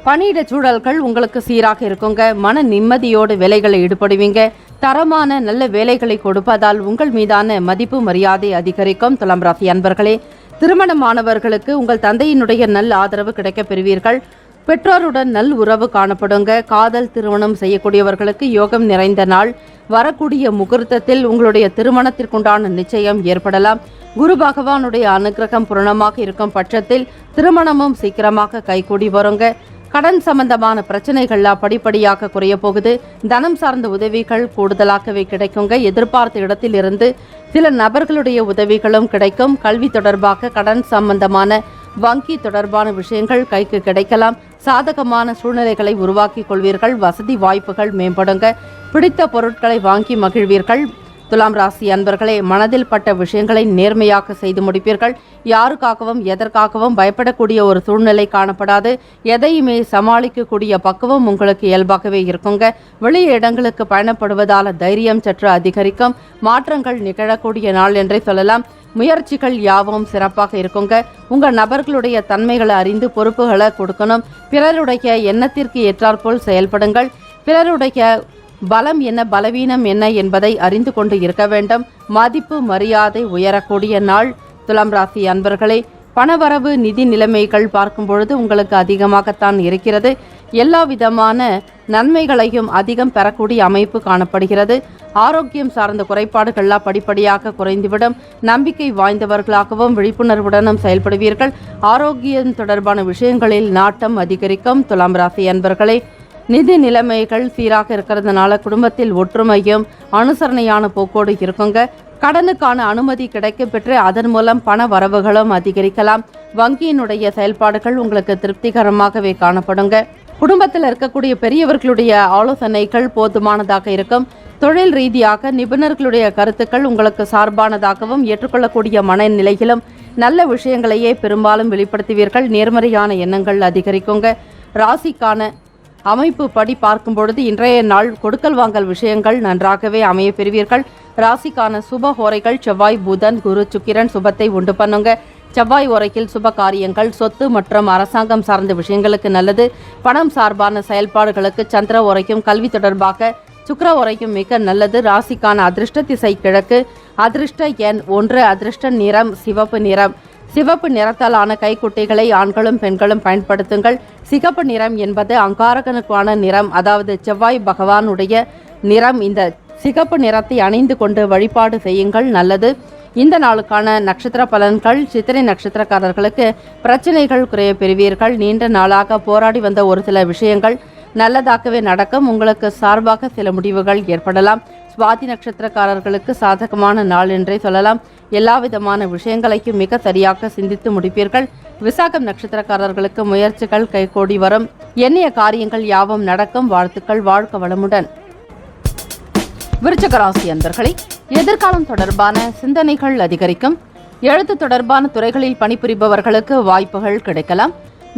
Speaker 3: பணியிட சூழல்கள் உங்களுக்கு சீராக இருக்குங்க. மன நிம்மதியோடு வேலைகளை ஈடுபடுவீங்க. தரமான நல்ல வேலைகளை கொடுப்பதால் உங்கள் மீதான மதிப்பு மரியாதை அதிகரிக்கும். துலாம் ராசி அன்பர்களே, திருமணமானவர்களுக்கு உங்கள் தந்தையினுடைய நல்ல ஆதரவு கிடைக்கப் பெறுவீர்கள். பெற்றோருடன் நல் உறவு காணப்படுங்க. காதல் திருமணம் செய்யக்கூடியவர்களுக்கு யோகம் நிறைந்த நாள். வரக்கூடிய முகூர்த்தத்தில் உங்களுடைய திருமணத்திற்குண்டான நிச்சயம் ஏற்படலாம். குரு பகவானுடைய அனுகிரகம் பூரணமாக இருக்கும் பட்சத்தில் திருமணமும் சீக்கிரமாக கைகூடி வருங்க. கடன் சம்பந்தமான பிரச்சனைகள்லாம் படிப்படியாக குறைய போகுது. தனம் சார்ந்த உதவிகள் கூடுதலாகவே கிடைக்குங்க. எதிர்பார்த்த இடத்தில் இருந்து சில நபர்களுடைய உதவிகளும் கிடைக்கும். கல்வி தொடர்பாக கடன் சம்பந்தமான வங்கி தொடர்பான விஷயங்கள் கைக்கு கிடைக்கலாம். சாதகமான சூழ்நிலைகளை உருவாக்கிக் கொள்வீர்கள். வசதி வாய்ப்புகள் மேம்படுங்க. பிடித்த பொருட்களை வாங்கி மகிழ்வீர்கள். துலாம் ராசி அன்பர்களே, மனதில் பட்ட விஷயங்களை நேர்மையாக செய்து முடிப்பீர்கள். யாருக்காகவும் எதற்காகவும் பயப்படக்கூடிய ஒரு சூழ்நிலை காணப்படாது. எதையுமே சமாளிக்கக்கூடிய பக்குவம் உங்களுக்கு இயல்பாகவே இருக்குங்க. வெளிய இடங்களுக்கு பயணப்படுவதால் தைரியம் சற்று அதிகரிக்கும். மாற்றங்கள் நிகழக்கூடிய நாள் என்றே சொல்லலாம். முயற்சிகள் யாவும் சிறப்பாக இருக்குங்க. உங்கள் நபர்களுடைய தன்மைகளை அறிந்து பொறுப்புகளை கொடுக்கணும். பிறருடைய எண்ணத்திற்கு ஏற்றாற்போல் செயல்படுங்கள். பிறருடைய பலம் என்ன பலவீனம் என்ன என்பதை அறிந்து கொண்டு இருக்க வேண்டும். மதிப்பு மரியாதை உயரக்கூடிய நாள். துலாம் ராசி அன்பர்களே, பணவரவு நிதி நிலைமைகள் பார்க்கும் பொழுது உங்களுக்கு அதிகமாகத்தான் இருக்கிறது. எல்லா விதமான நன்மைகளையும் அதிகம் பெறக்கூடிய அமைப்பு காணப்படுகிறது. ஆரோக்கியம் சார்ந்த குறைபாடுகள்லாம் படிப்படியாக குறைந்துவிடும். நம்பிக்கை வாய்ந்தவர்களாகவும் விழிப்புணர்வுடனும் செயல்படுவீர்கள். ஆரோக்கியம் தொடர்பான விஷயங்களில் நாட்டம் அதிகரிக்கும். துலாம் ராசி அன்பர்களே, நிதி நிலைமைகள் சீராக இருக்கிறதுனால குடும்பத்தில் ஒற்றுமையும் அனுசரணையான போக்கோடு இருக்குங்க. கடனுக்கான அனுமதி கிடைக்க பெற்று அதன் மூலம் பண வரவுகளும் அதிகரிக்கலாம். வங்கியினுடைய செயல்பாடுகள் உங்களுக்கு திருப்திகரமாகவே காணப்படுங்க. குடும்பத்தில் இருக்கக்கூடிய பெரியவர்களுடைய ஆலோசனைகள் போதுமானதாக இருக்கும். தொழில் ரீதியாக நிபுணர்களுடைய கருத்துக்கள் உங்களுக்கு சார்பானதாகவும் ஏற்றுக்கொள்ளக்கூடிய மனநிலையிலும் நல்ல விஷயங்களையே பெரும்பாலும் வெளிப்படுத்துவீர்கள். நேர்மறையான எண்ணங்கள் அதிகரிக்குங்க. ராசிக்கான அமைப்பு படி பார்க்கும் பொழுது இன்றைய நாள் கொடுக்கல் வாங்கல் விஷயங்கள் நன்றாகவே அமைய பெறுவீர்கள். ராசிக்கான சுப ஹோரைகள் செவ்வாய், புதன், குரு, சுக்கிரன் சுபத்தை உண்டு பண்ணுங்க. செவ்வாய் உரையில் சுப காரியங்கள், சொத்து மற்றும் அரசாங்கம் சார்ந்த விஷயங்களுக்கு நல்லது. பணம் சார்பான செயல்பாடுகளுக்கு சந்திர உரைக்கும். கல்வி தொடர்பாக சுக்கிர உரைக்கும் மிக நல்லது. ராசிக்கான அதிர்ஷ்ட திசை கிழக்கு. அதிர்ஷ்ட எண் 1. அதிர்ஷ்ட நிறம் சிவப்பு நிறம். சிவப்பு நிறத்தாலான கைக்குட்டைகளை ஆண்களும் பெண்களும் பயன்படுத்துங்கள். சிகப்பு நிறம் என்பது அங்காரகனுக்கான நிறம், அதாவது செவ்வாய் பகவானுடைய நிறம். இந்த சிகப்பு நிறத்தை அணிந்து கொண்டு வழிபாடு செய்யுங்கள், நல்லது. இந்த நாளுக்கான நட்சத்திர பலன்கள். சித்திரை நட்சத்திரக்காரர்களுக்கு பிரச்சனைகள் குறைய பெறுவீர்கள். நீண்ட நாளாக போராடி வந்த ஒரு சில விஷயங்கள் நல்லதாகவே நடக்கும். உங்களுக்கு சார்பாக சில முடிவுகள் ஏற்படலாம். சுவாதி நட்சத்திரக்காரர்களுக்கு சாதகமான நாள் என்றே சொல்லலாம். எல்லா விதமான விஷயங்களையும் மிக சரியாக சிந்தித்து முடிப்பீர்கள். விசாகம் நட்சத்திரக்காரர்களுக்கு முயற்சிகள் கைகூடி வரும். எண்ணிய காரியங்கள் யாவும் நடக்கும். வாழ்த்துக்கள். வாழ்க வளமுடன். விருச்சிக ராசி அன்பர்களே, எதிர்காலம் தொடர்பான சிந்தனைகள் அதிகரிக்கும். எழுத்து தொடர்பான துறைகளில் பணிபுரிபவர்களுக்கு வாய்ப்புகள் கிடைக்கலாம்.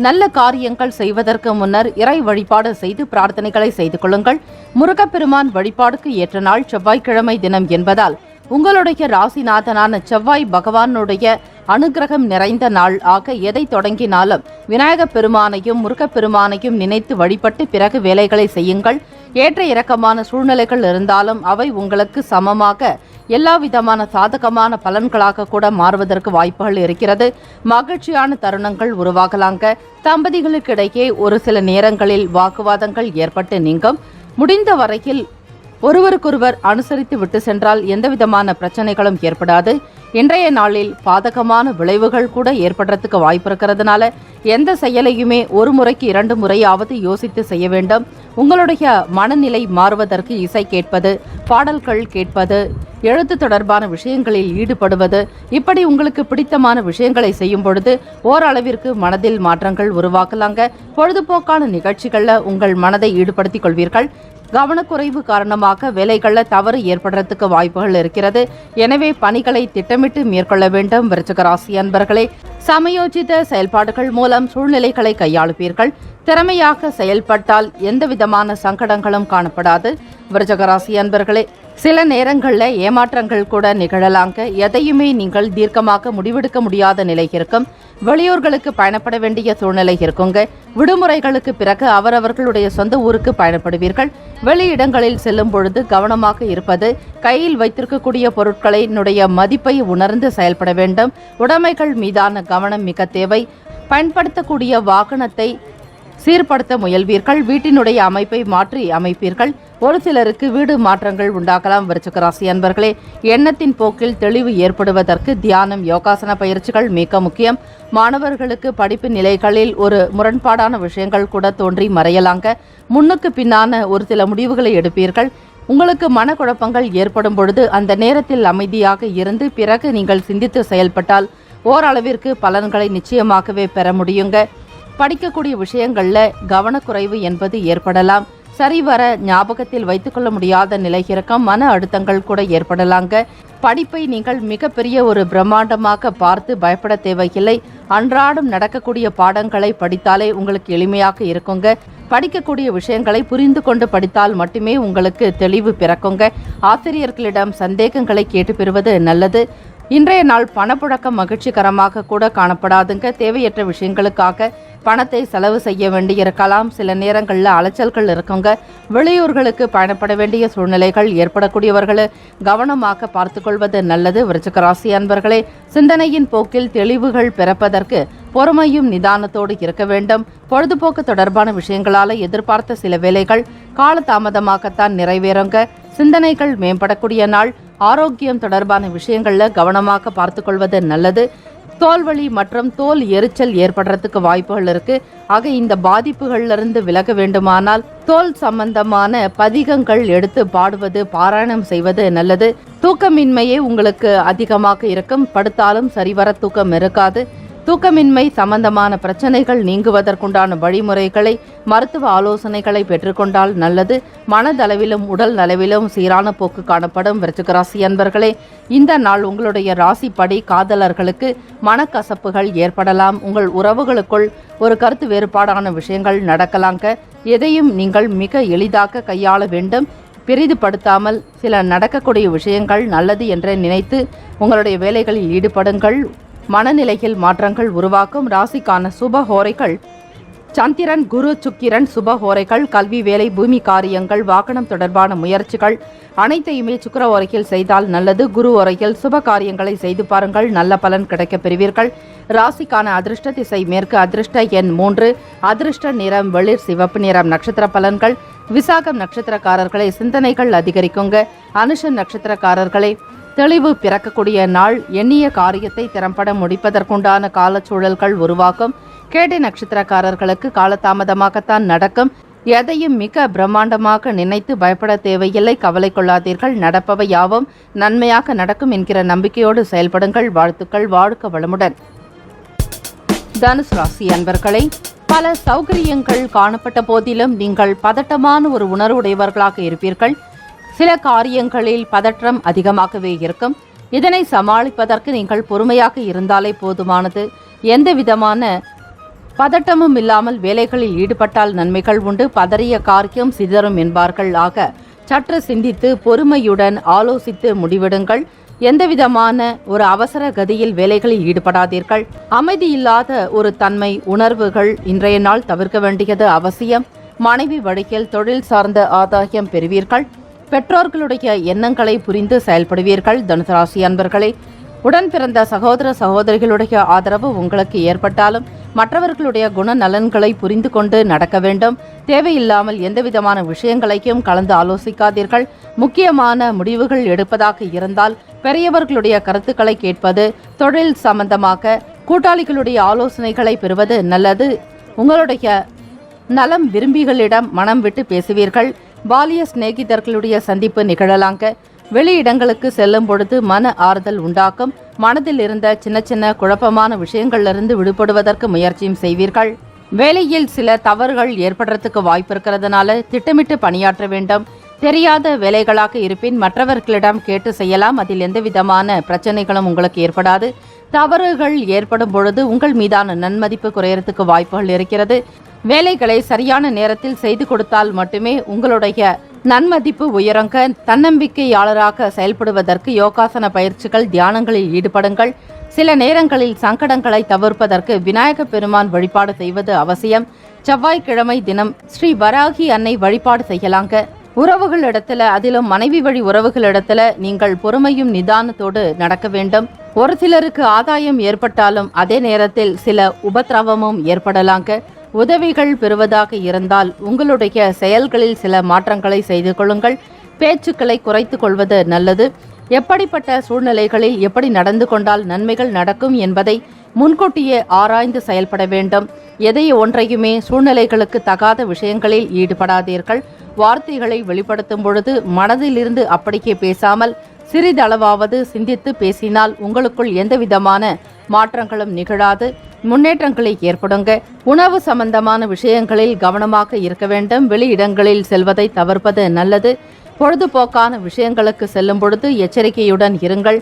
Speaker 3: நல்ல காரியங்கள் செய்வதற்கு முன்னர் இறை வழிபாடு செய்து பிரார்த்தனைகளை செய்து கொள்ளுங்கள். முருகப்பெருமான் வழிபாடுக்கு ஏற்ற நாள் செவ்வாய்க்கிழமை தினம் என்பதால் உங்களுடைய ராசிநாதனான செவ்வாய் பகவானுடைய அனுகிரகம் நிறைந்த நாள் ஆக எதை தொடங்கினாலும் விநாயகப் பெருமானையும் முருகப்பெருமானையும் நினைத்து வழிபட்டு பிறகு வேலைகளை செய்யுங்கள். ஏற்ற இறக்கமான சூழ்நிலைகள் இருந்தாலும் அவை உங்களுக்கு சமமாக எல்லா விதமான சாதகமான பலன்களாக கூட மாறுவதற்கு வாய்ப்புகள் இருக்கிறது. மகிழ்ச்சியான தருணங்கள் உருவாகலாங்க. தம்பதிகளுக்கிடையே ஒரு சில நேரங்களில் வாக்குவாதங்கள் ஏற்பட்டு நீங்கும். முடிந்த வரையில் ஒருவருக்கொருவர் அனுசரித்து விட்டு சென்றால் எந்தவிதமான பிரச்சனைகளும் ஏற்படாது. இன்றைய நாளில் பாதகமான விளைவுகள் கூட ஏற்படுறதுக்கு வாய்ப்பு இருக்கிறதுனால எந்த செயலையுமே ஒரு முறைக்கு 2 முறையாவது யோசித்து செய்ய வேண்டும். உங்களுடைய மனநிலை மாறுவதற்கு இசை கேட்பது, பாடல்கள் கேட்பது, எழுத்து தொடர்பான விஷயங்களில் ஈடுபடுவது, இப்படி உங்களுக்கு பிடித்தமான விஷயங்களை செய்யும் பொழுது ஓரளவிற்கு மனதில் மாற்றங்கள் உருவாக்கலாங்க. பொழுதுபோக்கான நிகழ்ச்சிகளில் உங்கள் மனதை ஈடுபடுத்திக் கொள்வீர்கள்.
Speaker 1: கவனக்குறைவு காரணமாக வேலைகள்ல தவறு ஏற்படுறதுக்கு வாய்ப்புகள் இருக்கிறது. எனவே பணிகளை திட்டமிட்டு மேற்கொள்ள வேண்டும். விருச்சிக ராசி அன்பர்களே, சமயோஜித செயல்பாடுகள் மூலம் சூழ்நிலைகளை கையாளுவீர்கள். திறமையாக செயல்பட்டால் எந்தவிதமான சங்கடங்களும் காணப்படாது. விருச்சிக ராசி அன்பர்களே, சில நேரங்களில் ஏமாற்றங்கள் கூட நிகழலாங்க. எதையுமே நீங்கள் தீர்க்கமாக முடிவெடுக்க முடியாத நிலை இருக்கும். வெளியூர்களுக்கு பயணப்பட வேண்டிய சூழ்நிலை இருக்குங்க. விடுமுறைகளுக்கு பிறகு அவரவர்களுடைய சொந்த ஊருக்கு பயணப்படுவீர்கள். வெளியிடங்களில் செல்லும் பொழுது கவனமாக இருப்பது, கையில் வைத்திருக்கக்கூடிய பொருட்களினுடைய மதிப்பை உணர்ந்து செயல்பட வேண்டும். உடைமைகள் மீதான கவனம் மிக தேவை. பயன்படுத்தக்கூடிய வாகனத்தை சீர்படுத்த முயல்வீர்கள். வீட்டினுடைய அமைப்பை மாற்றி அமைப்பீர்கள். ஒரு சிலருக்கு வீடு மாற்றங்கள் உண்டாகலாம். விருச்சிக ராசி அன்பர்களே, எண்ணத்தின் போக்கில் தெளிவு ஏற்படுவதற்கு தியானம், யோகாசன பயிற்சிகள் மிக முக்கியம். மாணவர்களுக்கு படிப்பு நிலைகளில் ஒரு முரண்பாடான விஷயங்கள் கூட தோன்றி மறையலாங்க. முன்னுக்கு பின்னான ஒரு சில முடிவுகளை எடுப்பீர்கள். உங்களுக்கு மனக்குழப்பங்கள் ஏற்படும் பொழுது அந்த நேரத்தில் அமைதியாக இருந்து பிறகு நீங்கள் சிந்தித்து செயல்பட்டால் ஓரளவிற்கு பலன்களை நிச்சயமாகவே பெற முடியுங்க. படிக்கக்கூடிய விஷயங்கள்ல கவனக்குறைவு என்பது ஏற்படலாம். சரிவர ஞாபகத்தில் வைத்துக்கொள்ள முடியாத நிலை இருக்கும். மன அழுத்தங்கள் கூட ஏற்படலாங்க. படிப்பை நீங்கள் மிகப்பெரிய ஒரு பிரம்மாண்டமாக பார்த்து பயப்பட தேவையில்லை. அன்றாடம் நடக்கக்கூடிய பாடங்களை படித்தாலே உங்களுக்கு எளிமையாக இருக்குங்க. படிக்கக்கூடிய விஷயங்களை புரிந்து கொண்டு படித்தால் மட்டுமே உங்களுக்கு தெளிவு பிறக்குங்க. ஆசிரியர்களிடம் சந்தேகங்களை கேட்டு பெறுவது நல்லது. இன்றைய நாள் பணப்புழக்கம் மகிழ்ச்சிகரமாக கூட காணப்படாதுங்க. தேவையற்ற விஷயங்களுக்காக பணத்தை செலவு செய்ய வேண்டியிருக்கலாம். சில நேரங்களில் அலைச்சல்கள் இருக்குங்க. வெளியூர்களுக்கு பயணப்பட வேண்டிய சூழ்நிலைகள் ஏற்படக்கூடியவர்கள் கவனமாக பார்த்துக்கொள்வது நல்லது. விருச்சிக ராசி அன்பர்களே, சிந்தனையின் போக்கில் தெளிவுகள் பிறப்பதற்கு பொறுமையும் நிதானத்தோடு இருக்க வேண்டும். பொழுதுபோக்கு தொடர்பான விஷயங்களால எதிர்பார்த்த சில வேலைகள் காலதாமதமாகத்தான் நிறைவேறுங்க. சிந்தனைகள் மேம்படக்கூடிய நாள். ஆரோக்கியம் தொடர்பான விஷயங்கள்ல கவனமாக பார்த்துக்கொள்வது நல்லது. தோல்வலி மற்றும் தோல் எரிச்சல் ஏற்படுறதுக்கு வாய்ப்புகள் இருக்கு. ஆக இந்த பாதிப்புகளிலிருந்து விலக வேண்டுமானால் தோல் சம்பந்தமான பதிகங்கள் எடுத்து பாடுவது, பாராயணம் செய்வது நல்லது. தூக்கமின்மையே உங்களுக்கு அதிகமாக இருக்கும். படுத்தாலும் சரிவர தூக்கம் இருக்காது. தூக்கமின்மை சம்பந்தமான பிரச்சனைகள் நீங்குவதற்குண்டான வழிமுறைகளை, மருத்துவ ஆலோசனைகளை பெற்றுக்கொண்டால் நல்லது. மனதளவிலும் உடல் நலவிலும் சீரான போக்கு காணப்படும். விருச்சிக ராசி அன்பர்களே, இந்த நாள் உங்களுடைய ராசிப்படி காதலர்களுக்கு மனக்கசப்புகள் ஏற்படலாம். உங்கள் உறவுகளுக்குள் ஒரு கருத்து வேறுபாடான விஷயங்கள் நடக்கலாங்க. எதையும் நீங்கள் மிக எளிதாக கையாள வேண்டும். பெரிதுபடுத்தாமல் சில நடக்கக்கூடிய விஷயங்கள் நல்லது என்று நினைத்து உங்களுடைய வேலைகளில் ஈடுபடுங்கள். மனநிலையில் மாற்றங்கள் உருவாக்கும். ராசிக்கான சுபஹோரைகள் சந்திரன், குரு, சுக்கிரன். சுபஹோரைகள் கல்வி, வேலை, பூமி காரியங்கள், வாகனம் தொடர்பான முயற்சிகள் அனைத்தையுமே சுக்கிர ஓரையில் செய்தால் நல்லது. குரு ஓரையில் சுப காரியங்களை செய்து பாருங்கள், நல்ல பலன் கிடைக்க பெறுவீர்கள். ராசிக்கான அதிர்ஷ்ட திசை மேற்கு, அதிர்ஷ்ட எண் 3, அதிர்ஷ்ட நிறம் வெளிர் சிவப்பு நிறம். நட்சத்திர பலன்கள்: விசாகம் நட்சத்திரக்காரர்களை சிந்தனைகள் அதிகரிக்குங்க. அனுஷன் நட்சத்திரக்காரர்களை தெளிவு பிறக்கக்கூடிய நாள். எண்ணிய காரியத்தை திறம்பட முடிப்பதற்குண்டான காலச்சூழல்கள் உருவாக்கும். கேட்டை நட்சத்திரக்காரர்களுக்கு காலதாமதமாகத்தான் நடக்கும். எதையும் மிக பிரம்மாண்டமாக நினைத்து பயப்பட தேவையில்லை. கவலை கொள்ளாதீர்கள். நடப்பவை யாவும் நன்மையாக நடக்கும் என்கிற நம்பிக்கையோடு செயல்படுங்கள். வாழ்த்துக்கள். வாழ்க வளமுடன். தனுசு ராசி அன்பர்களை, பல சௌகரியங்கள் காணப்பட்ட போதிலும் நீங்கள் பதட்டமான ஒரு உணர்வுடையவர்களாக இருப்பீர்கள். சில காரியங்களில் பதற்றம் அதிகமாகவே இருக்கும். இதனை சமாளிப்பதற்கு நீங்கள் பொறுமையாக இருந்தாலே போதுமானது. எந்த விதமான பதட்டமும் இல்லாமல் வேலைகளில் ஈடுபட்டால் நன்மைகள் உண்டு. பதறிய காரியம் சிதறும் என்பார்கள். ஆக சற்று சிந்தித்து பொறுமையுடன் ஆலோசித்து முடிவெடுங்கள். எந்தவிதமான ஒரு அவசர கதியில் வேலைகளில் ஈடுபடாதீர்கள். அமைதியில்லாத ஒரு தன்மை, உணர்வுகள் இன்றைய நாள் தவிர்க்க வேண்டியது அவசியம். மனைவி வழியில் தொழில் சார்ந்த ஆதாயம் பெறுவீர்கள். பெற்றோர்களுடைய எண்ணங்களை புரிந்து செயல்படுவீர்கள். தனுசு ராசி அன்பர்களே, உடன் பிறந்த சகோதர சகோதரிகளுடைய ஆதரவு உங்களுக்கு ஏற்பட்டாலும் மற்றவர்களுடைய குணநலன்களை புரிந்து கொண்டு நடக்க வேண்டும். தேவையில்லாமல் எந்தவிதமான விஷயங்களையும் கலந்து ஆலோசிக்காதீர்கள். முக்கியமான முடிவுகள் எடுப்பதாக இருந்தால் பெரியவர்களுடைய கருத்துக்களை கேட்பது, தொழில் சம்பந்தமாக கூட்டாளிகளுடைய ஆலோசனைகளை பெறுவது நல்லது. உங்களுடைய நலம் விரும்பிகளிடம் மனம் விட்டு பேசுவீர்கள். பாலிய சிநேகிதர்களுடைய சந்திப்பு நிகழலாங்க. வெளியிடங்களுக்கு செல்லும் பொழுது மன ஆறுதல் உண்டாக்கும். மனதில் இருந்த சின்ன சின்ன குழப்பமான விஷயங்களிலிருந்து விடுபடுவதற்கு முயற்சியும் செய்வீர்கள். வேலையில் சில தவறுகள் ஏற்படுறதுக்கு வாய்ப்பு இருக்கிறதுனால திட்டமிட்டு பணியாற்ற வேண்டும். தெரியாத வேலைகளாக இருப்பின் மற்றவர்களிடம் கேட்டு செய்யலாம். அதில் எந்த விதமான பிரச்சனைகளும் உங்களுக்கு ஏற்படாது. தவறுகள் ஏற்படும் பொழுது உங்கள் மீதான நன்மதிப்பு குறையறதுக்கு வாய்ப்புகள் இருக்கிறது. வேலைகளை சரியான நேரத்தில் செய்து கொடுத்தால் மட்டுமே உங்களுடைய நன்மதிப்பு உயரங்க. தன்னம்பிக்கையாளராக செயல்படுவதற்கு யோகாசன பயிற்சிகள், தியானங்களில் ஈடுபடுங்கள். சில நேரங்களில் சங்கடங்களை தவிர்ப்பதற்கு விநாயக பெருமான் வழிபாடு செய்வது அவசியம். செவ்வாய்க்கிழமை தினம் ஸ்ரீ வராகி அன்னை வழிபாடு செய்யலாங்க. உறவுகளிடத்துல, அதிலும் மனைவி வழி உறவுகளிடத்துல நீங்கள் பொறுமையும் நிதானத்தோடு நடக்க வேண்டும். ஒரு சிலருக்கு ஆதாயம் ஏற்பட்டாலும் அதே நேரத்தில் சில உபத்திரவமும் ஏற்படலாங்க. உதவிகள் பெறுவதாக இருந்தால் உங்களுடைய செயல்களில் சில மாற்றங்களை செய்து கொள்ளுங்கள். பேச்சுக்களை குறைத்து கொள்வது நல்லது. எப்படிப்பட்ட சூழ்நிலைகளில் எப்படி நடந்து கொண்டால் நன்மைகள் நடக்கும் என்பதை முன்கூட்டியே ஆராய்ந்து செயல்பட வேண்டும். எதை ஒன்றையுமே சூழ்நிலைகளுக்கு தகாத விஷயங்களில் ஈடுபடாதீர்கள். வார்த்தைகளை வெளிப்படுத்தும் பொழுது மனதிலிருந்து அப்படியே பேசாமல் சிறிதளவாவது சிந்தித்து பேசினால் உங்களுக்குள் எந்தவிதமான மாற்றங்களும் நிகழாது. முன்னேற்றங்களை ஏற்படுங்க. உணவு சம்பந்தமான விஷயங்களில் கவனமாக இருக்க வேண்டும். வெளியிடங்களில் செல்வதை தவிர்ப்பது நல்லது. பொழுதுபோக்கான விஷயங்களுக்கு செல்லும் பொழுது எச்சரிக்கையுடன் இருங்கள்.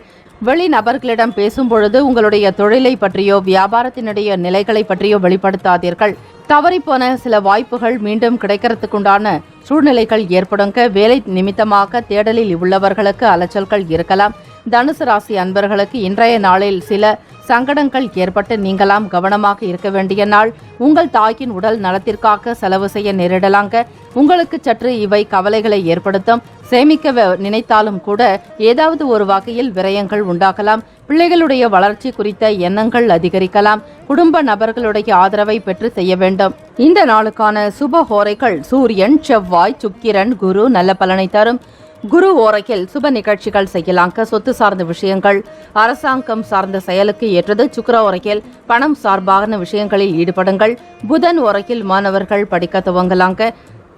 Speaker 1: வெளி நபர்களிடம் பேசும் பொழுது உங்களுடைய தொழிலை பற்றியோ வியாபாரத்தினுடைய நிலைகளை பற்றியோ வெளிப்படுத்தாதீர்கள். தவறிப்போன சில வாய்ப்புகள் மீண்டும் கிடைக்கிறதுக்குண்டான சூழ்நிலைகள் ஏற்படுங்க. வேலை நிமித்தமாக தேடலில் உள்ளவர்களுக்கு அலைச்சல்கள் இருக்கலாம். தனுசு ராசி அன்பர்களுக்கு இன்றைய நாளில் சில சங்கடங்கள் ஏற்பட்டு நீங்களாம் கவனமாக இருக்க வேண்டிய நாள். உங்கள் தாயின் உடல் நலத்திற்காக செலவு செய்ய நேரிடலாங்க. உங்களுக்கு சற்று இவை கவலைகளை ஏற்படுத்தும். சேமிக்க நினைத்தாலும் கூட ஏதாவது ஒரு வகையில் விரயங்கள் உண்டாகலாம். பிள்ளைகளுடைய வளர்ச்சி குறித்த எண்ணங்கள் அதிகரிக்கலாம். குடும்ப நபர்களுடைய ஆதரவை பெற்று செய்ய வேண்டும். இந்த நாளுக்கான சுப ஹோரைகள் சூரியன், செவ்வாய், சுக்கிரன், குரு நல்ல பலனை தரும். குரு ஓரையில் சுப நிகழ்ச்சிகள் செய்யலாங்க. சொத்து சார்ந்த விஷயங்கள், அரசாங்கம் சார்ந்த செயலுக்கு ஏற்றது. சுக்கிர ஓரையில் பணம் சார்பான விஷயங்களில் ஈடுபடுங்கள். புதன் ஓரையில் மாணவர்கள் படிக்க துவங்கலாங்க.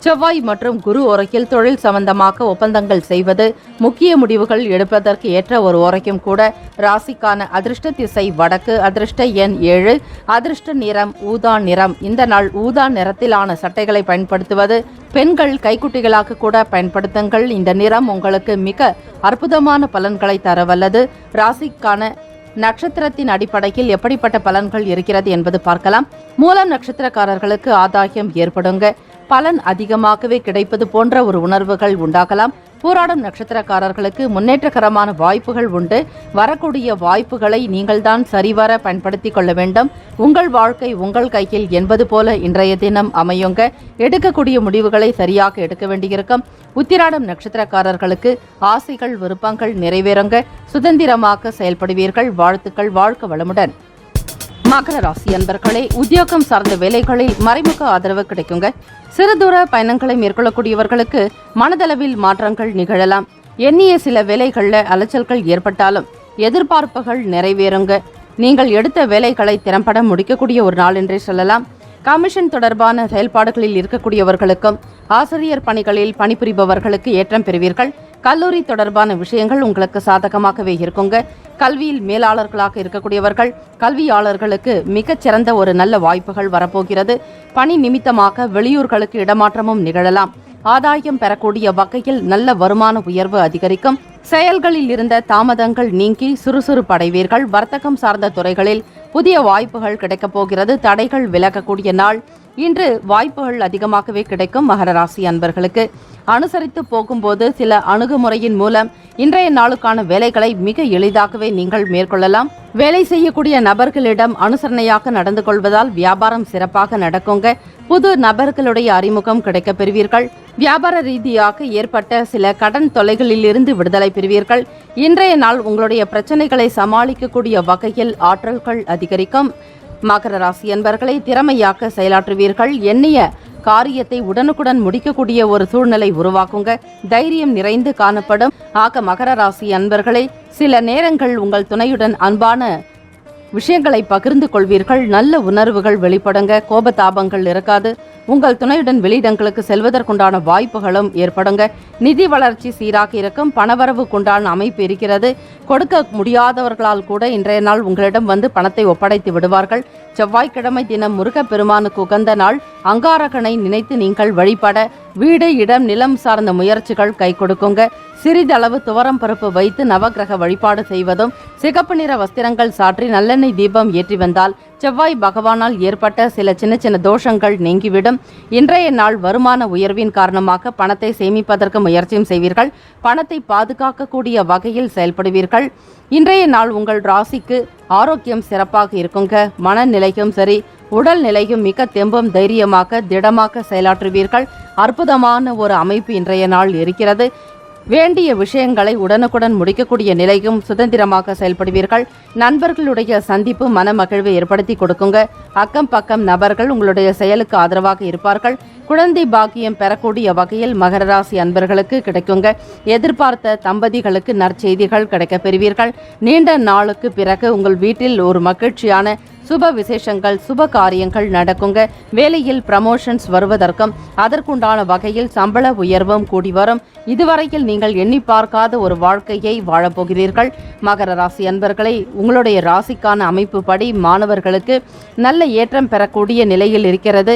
Speaker 1: செவ்வாய் மற்றும் குரு ஓரையில் தொழில் சம்பந்தமாக ஒப்பந்தங்கள் செய்வது, முக்கிய முடிவுகள் எடுப்பதற்கு ஏற்ற ஒரு ஓரைக்கும் கூட. ராசிக்கான அதிர்ஷ்ட திசை வடக்கு, அதிர்ஷ்ட எண் 7, அதிர்ஷ்ட நிறம் ஊதா நிறம். இந்த நாள் ஊதா நிறத்திலான சட்டைகளை பயன்படுத்துவது. பெண்கள் கைக்குட்டிகளாக கூட பயன்படுத்துங்கள். இந்த நிறம் உங்களுக்கு மிக அற்புதமான பலன்களை தரவல்லது. ராசிக்கான நட்சத்திரத்தின் அடிப்படையில் எப்படிப்பட்ட பலன்கள் இருக்கிறது என்பது பார்க்கலாம். மூலம் நட்சத்திரக்காரர்களுக்கு ஆதாயம் ஏற்படுங்க. பலன் அதிகமாகவே கிடைப்பது போன்ற ஒரு உணர்வுகள் உண்டாகலாம். பூராடம் நட்சத்திரக்காரர்களுக்கு முன்னேற்றகரமான வாய்ப்புகள் உண்டு. வரக்கூடிய வாய்ப்புகளை நீங்கள்தான் சரிவர பயன்படுத்திக் கொள்ள வேண்டும். உங்கள் வாழ்க்கை உங்கள் கையில் என்பது போல இன்றைய தினம் அமையுங்க. எடுக்கக்கூடிய முடிவுகளை சரியாக எடுக்க வேண்டியிருக்கும். உத்திராடம் நட்சத்திரக்காரர்களுக்கு ஆசைகள், விருப்பங்கள் நிறைவேறுங்க. சுதந்திரமாக செயல்படுவீர்கள். வாழ்த்துக்கள். வாழ்க வளமுடன். மகர ராசி அன்பர்களே, உத்தியோகம் சார்ந்த வேலைகளில் மறைமுக ஆதரவு கிடைக்குங்க. சிறு தூர பயணங்களை மேற்கொள்ளக்கூடியவர்களுக்கு மனதளவில் மாற்றங்கள் நிகழலாம். எண்ணிய சில வேலைகளில் அலைச்சல்கள் ஏற்பட்டாலும் எதிர்பார்ப்புகள் நிறைவேறுங்க. நீங்கள் எடுத்த வேலைகளை திறம்பட முடிக்கக்கூடிய ஒரு நாள் என்றே சொல்லலாம். கமிஷன் தொடர்பான செயல்பாடுகளில் இருக்கக்கூடியவர்களுக்கும் ஆசிரியர் பணிகளில் பணிபுரிபவர்களுக்கு ஏற்றம் பெறுவீர்கள். கல்லூரி தொடர்பான விஷயங்கள் உங்களுக்கு சாதகமாகவே இருக்குங்க. கல்வியில் மேலாளர்களாக இருக்கக்கூடியவர்கள், கல்வியாளர்களுக்கு மிகச்சிறந்த ஒரு நல்ல வாய்ப்புகள் வரப்போகிறது. பணி நிமித்தமாக வெளியூர்களுக்கு இடமாற்றமும் நிகழலாம். ஆதாயம் பெறக்கூடிய வகையில் நல்ல வருமான உயர்வு அதிகரிக்கும். செயல்களில் இருந்த தாமதங்கள் நீங்கி சுறுசுறுப்படைவீர்கள். வர்த்தகம் சார்ந்த துறைகளில் புதிய வாய்ப்புகள் கிடைக்கப் போகிறது. தடைகள் விலகக்கூடிய நாள். இன்று வாய்ப்புகள் அதிகமாகவே கிடைக்கும். மகர ராசி அன்பர்களுக்கு அனுசரித்து போகும்போது சில அணுகுமுறையின் மூலம் இன்றைய நாளுக்கான வேலைகளை மிக எளிதாகவே நீங்கள் மேற்கொள்ளலாம். வேலை செய்யக்கூடிய நபர்களிடம் அனுசரணையாக நடந்து கொள்வதால் வியாபாரம் சிறப்பாக நடக்குங்க. புது நபர்களுடைய அறிமுகம் கிடைக்க பெறுவீர்கள். வியாபார ரீதியாக ஏற்பட்ட சில கடன் தொல்லைகளிலிருந்து விடுதலை பெறுவீர்கள். இன்றைய நாள் உங்களுடைய பிரச்சனைகளை சமாளிக்கக்கூடிய வகையில் ஆற்றல்கள் அதிகரிக்கும். மகர ராசி அன்பர்களை திறமையாக செயலாற்றுவீர்கள். எண்ணிய காரியத்தை உடனுக்குடன் முடிக்கக்கூடிய ஒரு சூழ்நிலை உருவாக்குங்க. தைரியம் நிறைந்து காணப்படும். ஆக மகர ராசி அன்பர்களை சில நேரங்கள் உங்கள் துணையுடன் அன்பான விஷயங்களை பகிர்ந்து கொள்வீர்கள். நல்ல உணர்வுகள் வெளிப்படுங்க. கோபதாபங்கள் இருக்காது. உங்கள் துணையுடன் வெளியிடங்களுக்கு செல்வதற்குண்டான வாய்ப்புகளும் ஏற்படுங்க. நிதி வளர்ச்சி சீராக இருக்கும். பணவரவுக்குண்டான அமைப்பு இருக்கிறது. கொடுக்க முடியாதவர்களால் கூட இன்றைய நாள் உங்களிடம் வந்து பணத்தை ஒப்படைத்து விடுவார்கள். செவ்வாய்க்கிழமை தினம் முருகப்பெருமானுக்கு உகந்த நாள். அங்காரகனை நினைத்து நீங்கள் வழிபட வீடு, இடம், நிலம் சார்ந்த முயற்சிகள் கை கொடுக்குங்க. சிறிதளவு துவரம் பருப்பு வைத்து நவக்கிரக வழிபாடு செய்வதும், சிகப்பு நிற வஸ்திரங்கள் சாற்றி நல்லெண்ணெய் தீபம் ஏற்றி வந்தால் செவ்வாய் பகவானால் ஏற்பட்ட சில சின்ன சின்ன தோஷங்கள் நீங்கிவிடும். இன்றைய நாள் வருமான உயர்வின் காரணமாக பணத்தை சேமிப்பதற்கு முயற்சியும் செய்வீர்கள். பணத்தை பாதுகாக்கக்கூடிய வகையில் செயல்படுவீர்கள். இன்றைய நாள் உங்கள் ராசிக்கு ஆரோக்கியம் சிறப்பாக இருக்குங்க. மனநிலையும் சரி, உடல் நிலையும் மிக தெம்பும் தைரியமாக திடமாக செயலாற்றுவீர்கள். அற்புதமான ஒரு அமைப்பு இன்றைய நாள் இருக்கிறது. வேண்டிய விஷயங்களை உடனுக்குடன் முடிக்கக்கூடிய நிலையும் சுதந்திரமாக செயல்படுவீர்கள். நண்பர்களுடைய சந்திப்பு மன மகிழ்வை ஏற்படுத்தி கொடுக்குங்க. அக்கம் பக்கம் நபர்கள் உங்களுடைய செயலுக்கு ஆதரவாக இருப்பார்கள். குழந்தை பாக்கியம் பெறக்கூடிய வகையில் மகர ராசி அன்பர்களுக்கு கிடைக்குங்க. எதிர்பார்த்த தம்பதிகளுக்கு நற்செய்திகள் கிடைக்க பெறுவீர்கள். நீண்ட நாளுக்கு பிறகு உங்கள் வீட்டில் ஒரு மகிழ்ச்சியான சுப விசேஷங்கள், சுப காரியங்கள் நடக்குங்க. வேலையில் ப்ரமோஷன்ஸ் வருவதற்கும் அதற்குண்டான வகையில் சம்பள உயர்வும் கூடி வரும். இதுவரையில் நீங்கள் எண்ணி பார்க்காத ஒரு வாழ்க்கையை வாழப்போகிறீர்கள். மகர ராசி அன்பர்களை, உங்களுடைய ராசிக்கான அமைப்பு படி மாணவர்களுக்கு நல்ல ஏற்றம் பெறக்கூடிய நிலையில் இருக்கிறது.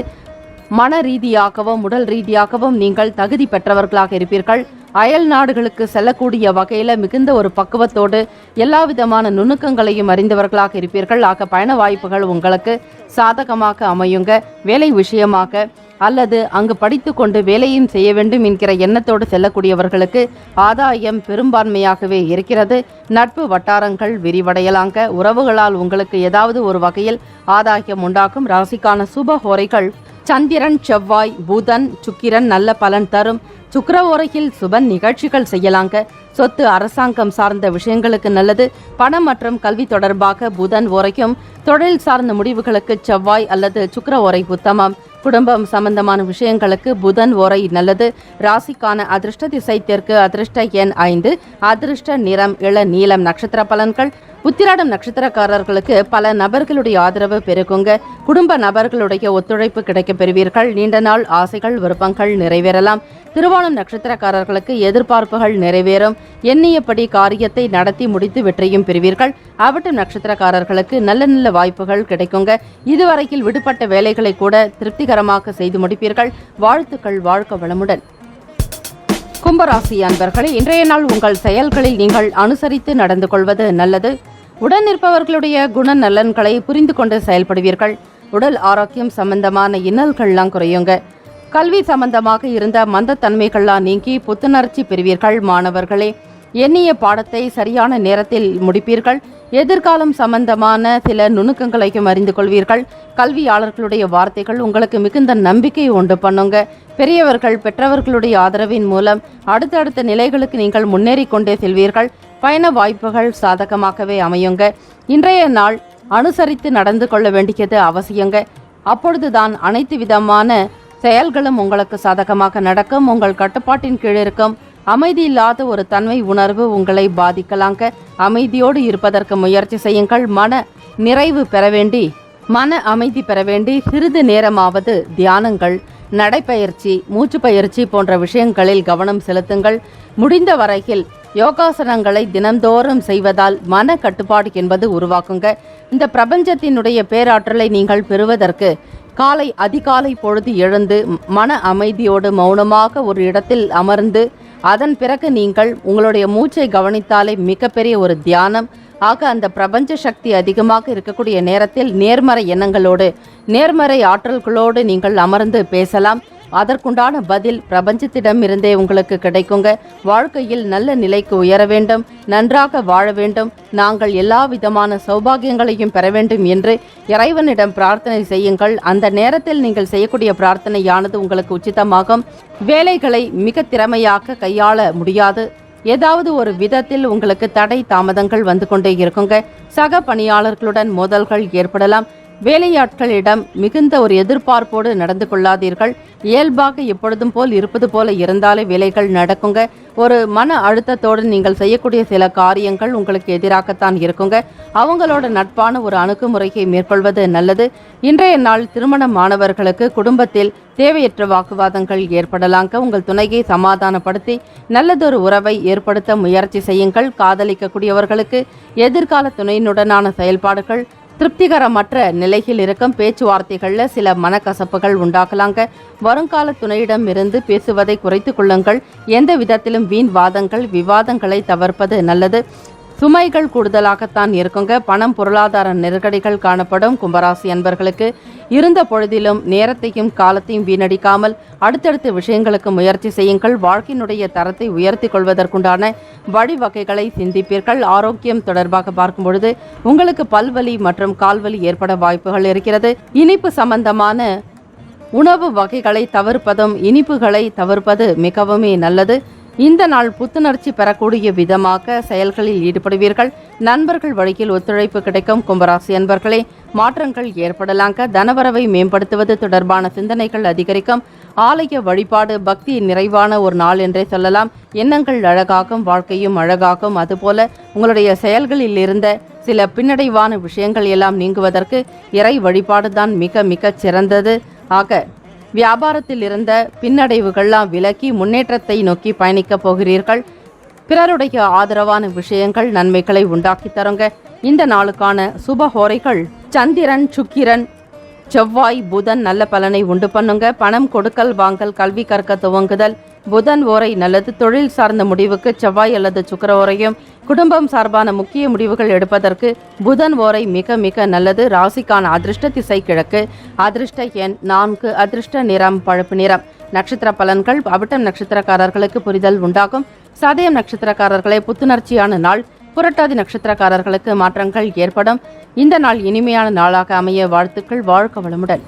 Speaker 1: மன ரீதியாகவும் உடல் ரீதியாகவும் நீங்கள் தகுதி பெற்றவர்களாக இருப்பீர்கள். அயல் நாடுகளுக்கு செல்லக்கூடிய வகையில் மிகுந்த ஒரு பக்குவத்தோடு எல்லா விதமான நுணுக்கங்களையும் அறிந்தவர்களாக இருப்பீர்கள். ஆக பயண வாய்ப்புகள் உங்களுக்கு சாதகமாக அமையுங்க. வேலை விஷயமாக அல்லது அங்கு படித்து கொண்டு வேலையும் செய்ய வேண்டும் என்கிற எண்ணத்தோடு செல்லக்கூடியவர்களுக்கு ஆதாயம் பெரும்பான்மையாகவே இருக்கிறது. நட்பு வட்டாரங்கள் விரிவடையலாங்க. உறவுகளால் உங்களுக்கு ஏதாவது ஒரு வகையில் ஆதாயம் உண்டாகும். ராசிக்கான சுப ஹோரைகள் சந்திரன், செவ்வாய், புதன், சுக்கிரன் நல்ல பலன் தரும். சுக்கிர ஓரையில் சுப நிகழ்ச்சிகள் செய்யலாங்க. சொத்து, அரசாங்கம் சார்ந்த விஷயங்களுக்கு நல்லது. பணம் மற்றும் கல்வி தொடர்பாக புதன் ஓரைக்கும், தொழில் சார்ந்த முடிவுகளுக்கு செவ்வாய் அல்லது சுக்கிர ஓரை உத்தமம். குடும்பம் சம்பந்தமான விஷயங்களுக்கு புதன் ஓரை நல்லது. ராசிக்கான அதிர்ஷ்ட திசை தெற்கு, அதிர்ஷ்ட எண் 5, அதிர்ஷ்ட நிறம் இளநீலம். நட்சத்திர பலன்கள்: உத்திராடம் நட்சத்திரக்காரர்களுக்கு பல நபர்களுடைய ஆதரவு பெருகுங்க. குடும்ப நபர்களுடைய ஒத்துழைப்பு கிடைக்க பெறுவீர்கள். நீண்ட நாள் ஆசைகள், விருப்பங்கள் நிறைவேறலாம். திருவோணம் நட்சத்திரக்காரர்களுக்கு எதிர்பார்ப்புகள் நிறைவேறும். எண்ணியபடி காரியத்தை நடத்தி முடித்து வெற்றியும் பெறுவீர்கள். அவிட்டம் நட்சத்திரக்காரர்களுக்கு நல்ல நல்ல வாய்ப்புகள் கிடைக்குங்க. இதுவரையில் விடுபட்ட வேலைகளை கூட திருப்திகரமாக செய்து முடிப்பீர்கள். வாழ்த்துக்கள். வாழ்க வளமுடன். கும்பராசி அன்பர்களே, இன்றைய நாள் உங்கள் செயல்களில் நீங்கள் அனுசரித்து நடந்து கொள்வது நல்லது. உடன் இருப்பவர்களுடைய குண நலன்களை புரிந்து கொண்டு செயல்படுவீர்கள். உடல் ஆரோக்கியம் சம்பந்தமான இன்னல்கள்லாம் குறையுங்க. கல்வி சம்பந்தமாக இருந்த மந்தத்தன்மைகள்லாம் நீங்கி புத்துணர்ச்சி பெறுவீர்கள். மாணவர்களே, எண்ணிய பாடத்தை சரியான நேரத்தில் முடிப்பீர்கள். எதிர்காலம் சம்பந்தமான சில நுணுக்கங்களையும் அறிந்து கொள்வீர்கள். கல்வியாளர்களுடைய வார்த்தைகள் உங்களுக்கு மிகுந்த நம்பிக்கை உண்டு பண்ணுங்க. பெரியவர்கள், பெற்றவர்களுடைய ஆதரவின் மூலம் அடுத்தடுத்த நிலைகளுக்கு நீங்கள் முன்னேறி கொண்டே செல்வீர்கள். பயண வாய்ப்புகள் சாதகமாகவே அமையுங்க. இன்றைய நாள் அனுசரித்து நடந்து கொள்ள வேண்டியது அவசியங்க. அப்பொழுதுதான் அனைத்து விதமான செயல்களும் உங்களுக்கு சாதகமாக நடக்கும். உங்கள் கட்டுப்பாட்டின் கீழ் இருக்கும். அமைதி இல்லாத ஒரு தன்மை உணர்வு உங்களை பாதிக்கலாங்க. அமைதியோடு இருப்பதற்கு முயற்சி செய்யுங்கள். மன அமைதி பெற வேண்டி சிறிது நேரமாவது தியானங்கள், நடைப்பயிற்சி, மூச்சு பயிற்சி போன்ற விஷயங்களில் கவனம் செலுத்துங்கள். முடிந்த வரையில் யோகாசனங்களை தினந்தோறும் செய்வதால் மன கட்டுப்பாடு என்பது உருவாக்குங்க. இந்த பிரபஞ்சத்தினுடைய பேராற்றலை நீங்கள் பெறுவதற்கு அதிகாலை பொழுது எழுந்து மன அமைதியோடு மௌனமாக ஒரு இடத்தில் அமர்ந்து அதன் பிறகு நீங்கள் உங்களுடைய மூச்சை கவனித்தாலே மிகப்பெரிய ஒரு தியானம். ஆக அந்த பிரபஞ்ச சக்தி அதிகமாக இருக்கக்கூடிய நேரத்தில் நேர்மறை எண்ணங்களோடு, நேர்மறை ஆற்றல்களோடு நீங்கள் அமர்ந்து பேசலாம். அதற்குண்டான பதில் பிரபஞ்சத்திடம் இருந்தே உங்களுக்கு கிடைக்குங்க. வாழ்க்கையில் நல்ல நிலைக்கு உயர வேண்டும், நன்றாக வாழ வேண்டும், நாங்கள் எல்லா விதமான சௌபாகியங்களையும் பெற வேண்டும் என்று இறைவனிடம் பிரார்த்தனை செய்யுங்கள். அந்த நேரத்தில் நீங்கள் செய்யக்கூடிய பிரார்த்தனையானது உங்களுக்கு உச்சிதமாகும். வேலைகளை மிக திறமையாக கையாள முடியாது. ஏதாவது ஒரு விதத்தில் உங்களுக்கு தடை தாமதங்கள் வந்து கொண்டே இருக்குங்க. சக பணியாளர்களுடன் மோதல்கள் ஏற்படலாம். வேலையாட்களிடம் மிகுந்த ஒரு எதிர்பார்ப்போடு நடந்து கொள்ளாதீர்கள். இயல்பாக எப்பொழுதும் போல் இருப்பது போல இருந்தாலே வேலைகள் நடக்குங்க. ஒரு மன அழுத்தத்தோடு நீங்கள் செய்யக்கூடிய சில காரியங்கள் உங்களுக்கு எதிராகத்தான் இருக்குங்க. அவங்களோட நட்பான ஒரு அணுகுமுறையை மேற்கொள்வது நல்லது. இன்றைய நாள் திருமணமானவர்களுக்கு குடும்பத்தில் தேவையற்ற வாக்குவாதங்கள் ஏற்படலாங்க. உங்கள் துணையை சமாதானப்படுத்தி நல்லதொரு உறவை ஏற்படுத்த முயற்சி செய்யுங்கள். காதலிக்கக்கூடியவர்களுக்கு எதிர்கால துணையினுடனான செயல்பாடுகள் திருப்திகரமற்ற நிலையில் இருக்கும். பேச்சுவார்த்தைகள்ல சில மனக்கசப்புகள் உண்டாகலாங்க. வருங்கால துணையிடம் இருந்து பேசுவதை குறைத்து கொள்ளுங்கள். எந்த விதத்திலும் வீண் வாதங்கள் விவாதங்களை தவிர்ப்பது நல்லது. சுமைகள் கூடுதலாகத்தான் இருக்குங்க. பணம் பொருளாதார நெருக்கடிகள் காணப்படும். கும்பராசி அன்பர்களுக்கு இருந்த பொழுதிலும் நேரத்தையும் காலத்தையும் வீணடிக்காமல் அடுத்தடுத்த விஷயங்களுக்கு முயற்சி செய்யுங்கள். வாழ்க்கையினுடைய தரத்தை உயர்த்தி கொள்வதற்குண்டான வழிவகைகளை சிந்திப்பீர்கள். ஆரோக்கியம் தொடர்பாக பார்க்கும் பொழுது உங்களுக்கு பல்வலி மற்றும் கால்வலி ஏற்பட வாய்ப்புகள் இருக்கிறது. இனிப்பு சம்பந்தமான உணவு வகைகளை தவிர்ப்பதும் இனிப்புகளை தவிர்ப்பது மிகவுமே நல்லது. இந்த நாள் புத்துணர்ச்சி பெறக்கூடிய விதமாக செயல்களில் ஈடுபடுவீர்கள். நண்பர்கள் வழியில் ஒத்துழைப்பு கிடைக்கும். கும்பராசி அன்பர்களே, மாற்றங்கள் ஏற்படலாங்க. தனவரவை மேம்படுத்துவது தொடர்பான சிந்தனைகள் அதிகரிக்கும். ஆலய வழிபாடு பக்தி நிறைவான ஒரு நாள் என்றே சொல்லலாம். எண்ணங்கள் அழகாகும், வாழ்க்கையும் அழகாகும். அதுபோல உங்களுடைய செயல்களில் இருந்த சில பின்னடைவான விஷயங்கள் எல்லாம் நீங்குவதற்கு இறை வழிபாடுதான் மிக மிக சிறந்தது. ஆக வியாபாரத்தில் இருந்த பின்னடைவுகள்லாம் விலக்கி முன்னேற்றத்தை நோக்கி பயணிக்கப் போகிறீர்கள். பிறருடைய ஆதரவான விஷயங்கள் நன்மைகளை உண்டாக்கி தருங்க. இந்த நாளுக்கான சுபஹோரைகள் சந்திரன், சுக்கிரன், செவ்வாய், புதன் நல்ல பலனை உண்டு பண்ணுங்க. பணம் கொடுக்கல் வாங்கல், கல்வி கற்க துவங்குதல். புதன் ஓரை நல்லது. தொழில் சார்ந்த முடிவுக்கு செவ்வாய் அல்லது சுக்கிர ஓரையும், குடும்பம் சார்பான முக்கிய முடிவுகள் எடுப்பதற்கு புதன் ஓரை மிக மிக நல்லது. ராசிக்கான அதிர்ஷ்ட திசை கிழக்கு. அதிர்ஷ்ட எண் 4. அதிர்ஷ்ட நிறம் பழுப்பு நிறம். நட்சத்திர பலன்கள். அவிட்டம் நட்சத்திரக்காரர்களுக்கு புரிதல் உண்டாகும். சதயம் நட்சத்திரக்காரர்களை புத்துணர்ச்சியான நாள். புரட்டாதி நட்சத்திரக்காரர்களுக்கு மாற்றங்கள் ஏற்படும். இந்த நாள் இனிமையான நாளாக அமைய வாழ்த்துக்கள். வாழ்க வளமுடன்.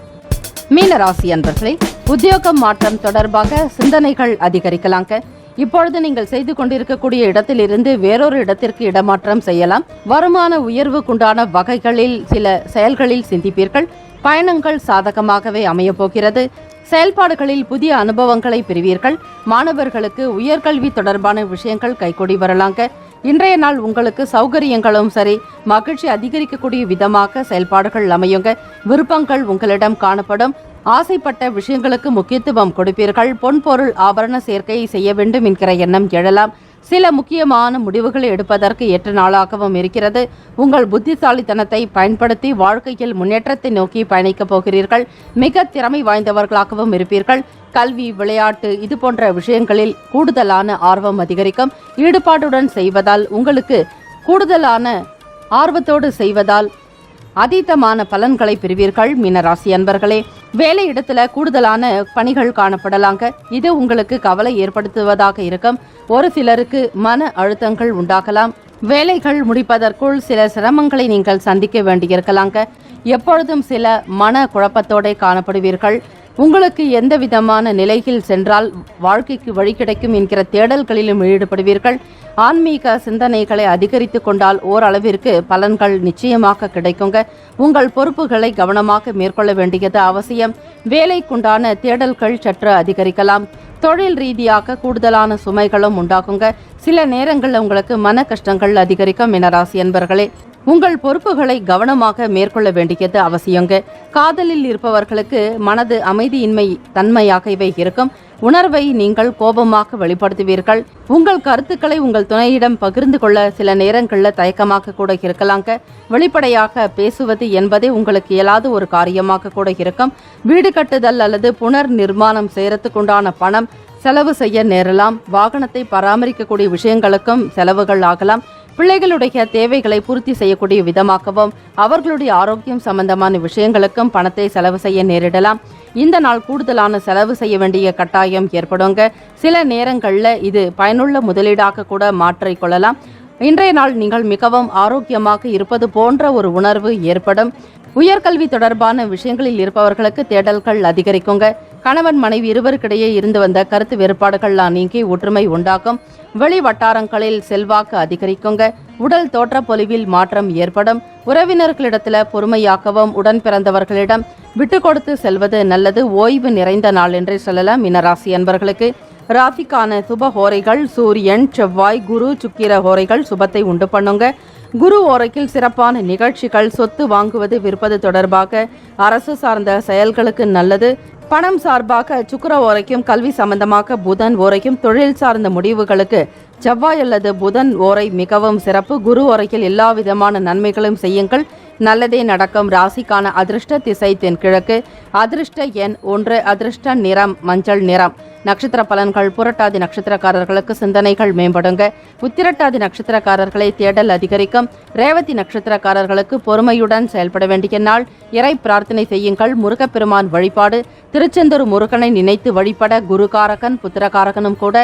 Speaker 1: மீன ராசி அன்பர்களே, உத்தியோகம் மாற்றம் தொடர்பாக சிந்தனைகள் அதிகரிக்கலாங்க. இப்பொழுது நீங்கள் செய்து கொண்டிருக்கக்கூடிய இடத்திலிருந்து வேறொரு இடத்திற்கு இடமாற்றம் செய்யலாம். வருமான உயர்வுக்குண்டான வகைகளில் சில செயல்களில் சிந்திப்பீர்கள். பயணங்கள் சாதகமாகவே அமைய போகிறது. செயல்பாடுகளில் புதிய அனுபவங்களை பெறுவீர்கள். மாணவர்களுக்கு உயர்கல்வி தொடர்பான விஷயங்கள் கைகூடி வரலாங்க. இன்றைய நாள் உங்களுக்கு சௌகரியங்களும் சரி, மகிழ்ச்சி அதிகரிக்கக்கூடிய விதமாக செயல்பாடுகள் அமையுங்க. விருப்பங்கள் உங்களிடம் காணப்படும். ஆசைப்பட்ட விஷயங்களுக்கு முக்கியத்துவம் கொடுப்பீர்கள். பொன்பொருள் ஆபரண சேர்க்கையை செய்ய வேண்டும் என்கிற எண்ணம் எழலாம். சில முக்கியமான முடிவுகளை எடுப்பதற்கு ஏற்ற நாளாகவும் இருக்கிறது. உங்கள் புத்திசாலித்தனத்தை பயன்படுத்தி வாழ்க்கையில் முன்னேற்றத்தை நோக்கி பயணிக்கப் போகிறீர்கள். மிக திறமை வாய்ந்தவர்களாகவும் இருப்பீர்கள். கல்வி, விளையாட்டு இது போன்ற விஷயங்களில் கூடுதலான ஆர்வம் அதிகரிக்கும். ஈடுபாடுடன் செய்வதால், உங்களுக்கு கூடுதலான ஆர்வத்தோடு செய்வதால் அதீதமான பலன்களை பெறுவீர்கள். மீனராசி அன்பர்களே, வேலை இடத்துல கூடுதலான பணிகள் காணப்படலாங்க. இது உங்களுக்கு கவலை ஏற்படுத்துவதாக இருக்கும். ஒரு சிலருக்கு மன அழுத்தங்கள் உண்டாகலாம். வேலைகள் முடிப்பதற்குள் சில சிரமங்களை நீங்கள் சந்திக்க வேண்டியிருக்கலாங்க. எப்பொழுதும் சில மன குழப்பத்தோட காணப்படுவீர்கள். உங்களுக்கு எந்த விதமான நிலையில் சென்றால் வாழ்க்கைக்கு வழி கிடைக்கும் என்கிற தேடல்களிலும் ஈடுபடுவீர்கள். ஆன்மீக சிந்தனைகளை அதிகரித்து கொண்டால் ஓரளவிற்கு பலன்கள் நிச்சயமாக கிடைக்குங்க. உங்கள் பொறுப்புகளை கவனமாக மேற்கொள்ள வேண்டியது அவசியம். வேலைக்குண்டான தேடல்கள் சற்று அதிகரிக்கலாம். தொழில் ரீதியாக கூடுதலான சுமைகளும் உண்டாகுங்க. சில நேரங்களில் உங்களுக்கு மன கஷ்டங்கள் அதிகரிக்கும். மீனராசி அன்பர்களே, உங்கள் பொறுப்புகளை கவனமாக மேற்கொள்ள வேண்டியது அவசியங்க. காதலில் இருப்பவர்களுக்கு மனது அமைதியின்மை தன்மையாகவே இருக்கும். உணர்வை நீங்கள் கோபமாக வெளிப்படுத்துவீர்கள். உங்கள் கருத்துக்களை உங்கள் துணையிடம் பகிர்ந்து கொள்ள சில நேரங்களில் தயக்கமாக கூட இருக்கலாங்க. வெளிப்படையாக பேசுவது என்பதே உங்களுக்கு இயலாத ஒரு காரியமாக கூட இருக்கும். வீடு கட்டுதல் அல்லது புனர் நிர்மாணம் செய்யறதுக்குண்டான பணம் செலவு செய்ய நேரலாம். வாகனத்தை பராமரிக்கக்கூடிய விஷயங்களுக்கும் செலவுகள் ஆகலாம். பிள்ளைகளுடைய தேவைகளை பூர்த்தி செய்யக்கூடிய விதமாகவும் அவர்களுடைய ஆரோக்கியம் சம்பந்தமான விஷயங்களுக்கும் பணத்தை செலவு செய்ய நேரிடலாம். இந்த நாள் கூடுதலான செலவு செய்ய வேண்டிய கட்டாயம் ஏற்படுங்க. சில நேரங்களில் இது பயனுள்ள முதலீடாக கூட மாற்றிக்கொள்ளலாம். இன்றைய நாள் நீங்கள் மிகவும் ஆரோக்கியமாக இருப்பது போன்ற ஒரு உணர்வு ஏற்படும். உயர்கல்வி தொடர்பான விஷயங்களில் இருப்பவர்களுக்கு தேடல்கள் அதிகரிக்குங்க. கணவன் மனைவி இருவருக்கிடையே இருந்து வந்த கருத்து வேறுபாடுகள்லாம் நீங்கி ஒற்றுமை உண்டாகும். வெளி வட்டாரங்களில் செல்வாக்கு அதிகரிக்குங்க. உடல் தோற்றப்பொலிவில் மாற்றம் ஏற்படும். உறவினர்களிடத்துல பொறுமையாக்கவும் உடன் பிறந்தவர்களிடம் விட்டு கொடுத்து செல்வது நல்லது. ஓய்வு நிறைந்த நாள் என்றே சொல்லலாம். மீனராசி அன்பர்களுக்கு ராசிக்கான சுப ஹோரைகள் சூரியன், செவ்வாய், குரு, சுக்கிர ஹோரைகள் சுபத்தை உண்டு பண்ணுங்க. குரு ஓரைக்கில் சிறப்பான நிகழ்ச்சிகள், சொத்து வாங்குவது விற்பது தொடர்பாக அரசு சார்ந்த செயல்களுக்கு நல்லது. பணம் சார்பாக சுக்கிர ஓரைக்கும், கல்வி சம்பந்தமாக புதன் ஓரைக்கும், தொழில் சார்ந்த முடிவுகளுக்கு செவ்வாய் அல்லது புதன் ஓரை மிகவும் சிறப்பு. குரு ஓரையில் எல்லா விதமான நன்மைகளும் செய்யுங்கள், நல்லதே நடக்கும். ராசிக்கான அதிர்ஷ்ட திசை தென்கிழக்கு. அதிர்ஷ்ட எண் 1. அதிர்ஷ்ட நிறம் மஞ்சள் நிறம். நட்சத்திர பலன்கள். புரட்டாதி நட்சத்திரக்காரர்களுக்கு சிந்தனைகள் மேம்படுங்க. உத்திரட்டாதி நட்சத்திரக்காரர்களை தேடல் அதிகரிக்கும். ரேவதி நட்சத்திரக்காரர்களுக்கு பொறுமையுடன் செயல்பட வேண்டிய நாள். இறை பிரார்த்தனை செய்யுங்கள். முருகப்பெருமான் வழிபாடு. திருச்செந்தூர் முருகனை நினைத்து வழிபட குருகாரகன் புத்திரகாரகனும் கூட.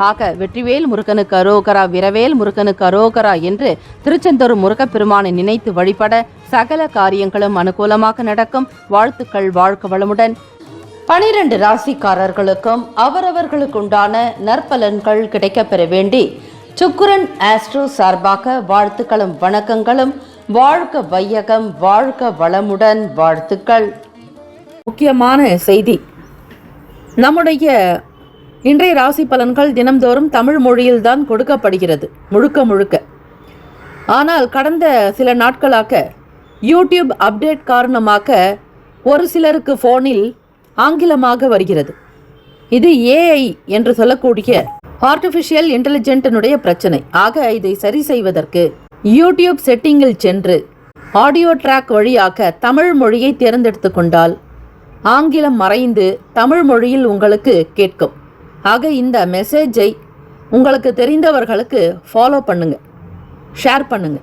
Speaker 1: ஆக வெற்றிவேல் முருகனுக்கு அரோகரா, விரவேல் முருகனுக்கு அரோகரா என்று திருச்செந்தூர் முருகப்பெருமானை நினைத்து வழிபட சகல காரியங்களும் அனுகூலமாக நடக்கும். வாழ்த்துக்கள். வாழ்க வளமுடன். 12 ராசிக்காரர்களுக்கும் அவரவர்களுக்குண்டான நற்பலன்கள் கிடைக்கப்பெற வேண்டி சுக்கிரன் ஆஸ்ட்ரோ சார்பாக வாழ்த்துக்களும் வணக்கங்களும். வாழ்க வையகம், வாழ்க வளமுடன். வாழ்த்துக்கள்.
Speaker 3: முக்கியமான செய்தி. நம்முடைய இன்றைய ராசி பலன்கள் தினம்தோறும் தமிழ் மொழியில்தான் கொடுக்கப்படுகிறது முழுக்க. ஆனால் கடந்த சில நாட்களாக யூடியூப் அப்டேட் காரணமாக ஒரு சிலருக்கு ஃபோனில் ஆங்கிலமாக வருகிறது. இது ஏஐ என்று சொல்லக்கூடிய ஆர்டிஃபிஷியல் இன்டெலிஜென்ட்டினுடைய பிரச்சனை. ஆக இதை சரி செய்வதற்கு யூடியூப் செட்டிங்கில் சென்று ஆடியோ ட்ராக் வழியாக தமிழ் மொழியை தேர்ந்தெடுத்து கொண்டால் ஆங்கிலம் மறைந்து தமிழ் மொழியில் உங்களுக்கு கேட்கும். ஆக இந்த மெசேஜை உங்களுக்கு தெரிந்தவர்களுக்கு ஃபாலோ பண்ணுங்க, ஷேர் பண்ணுங்க.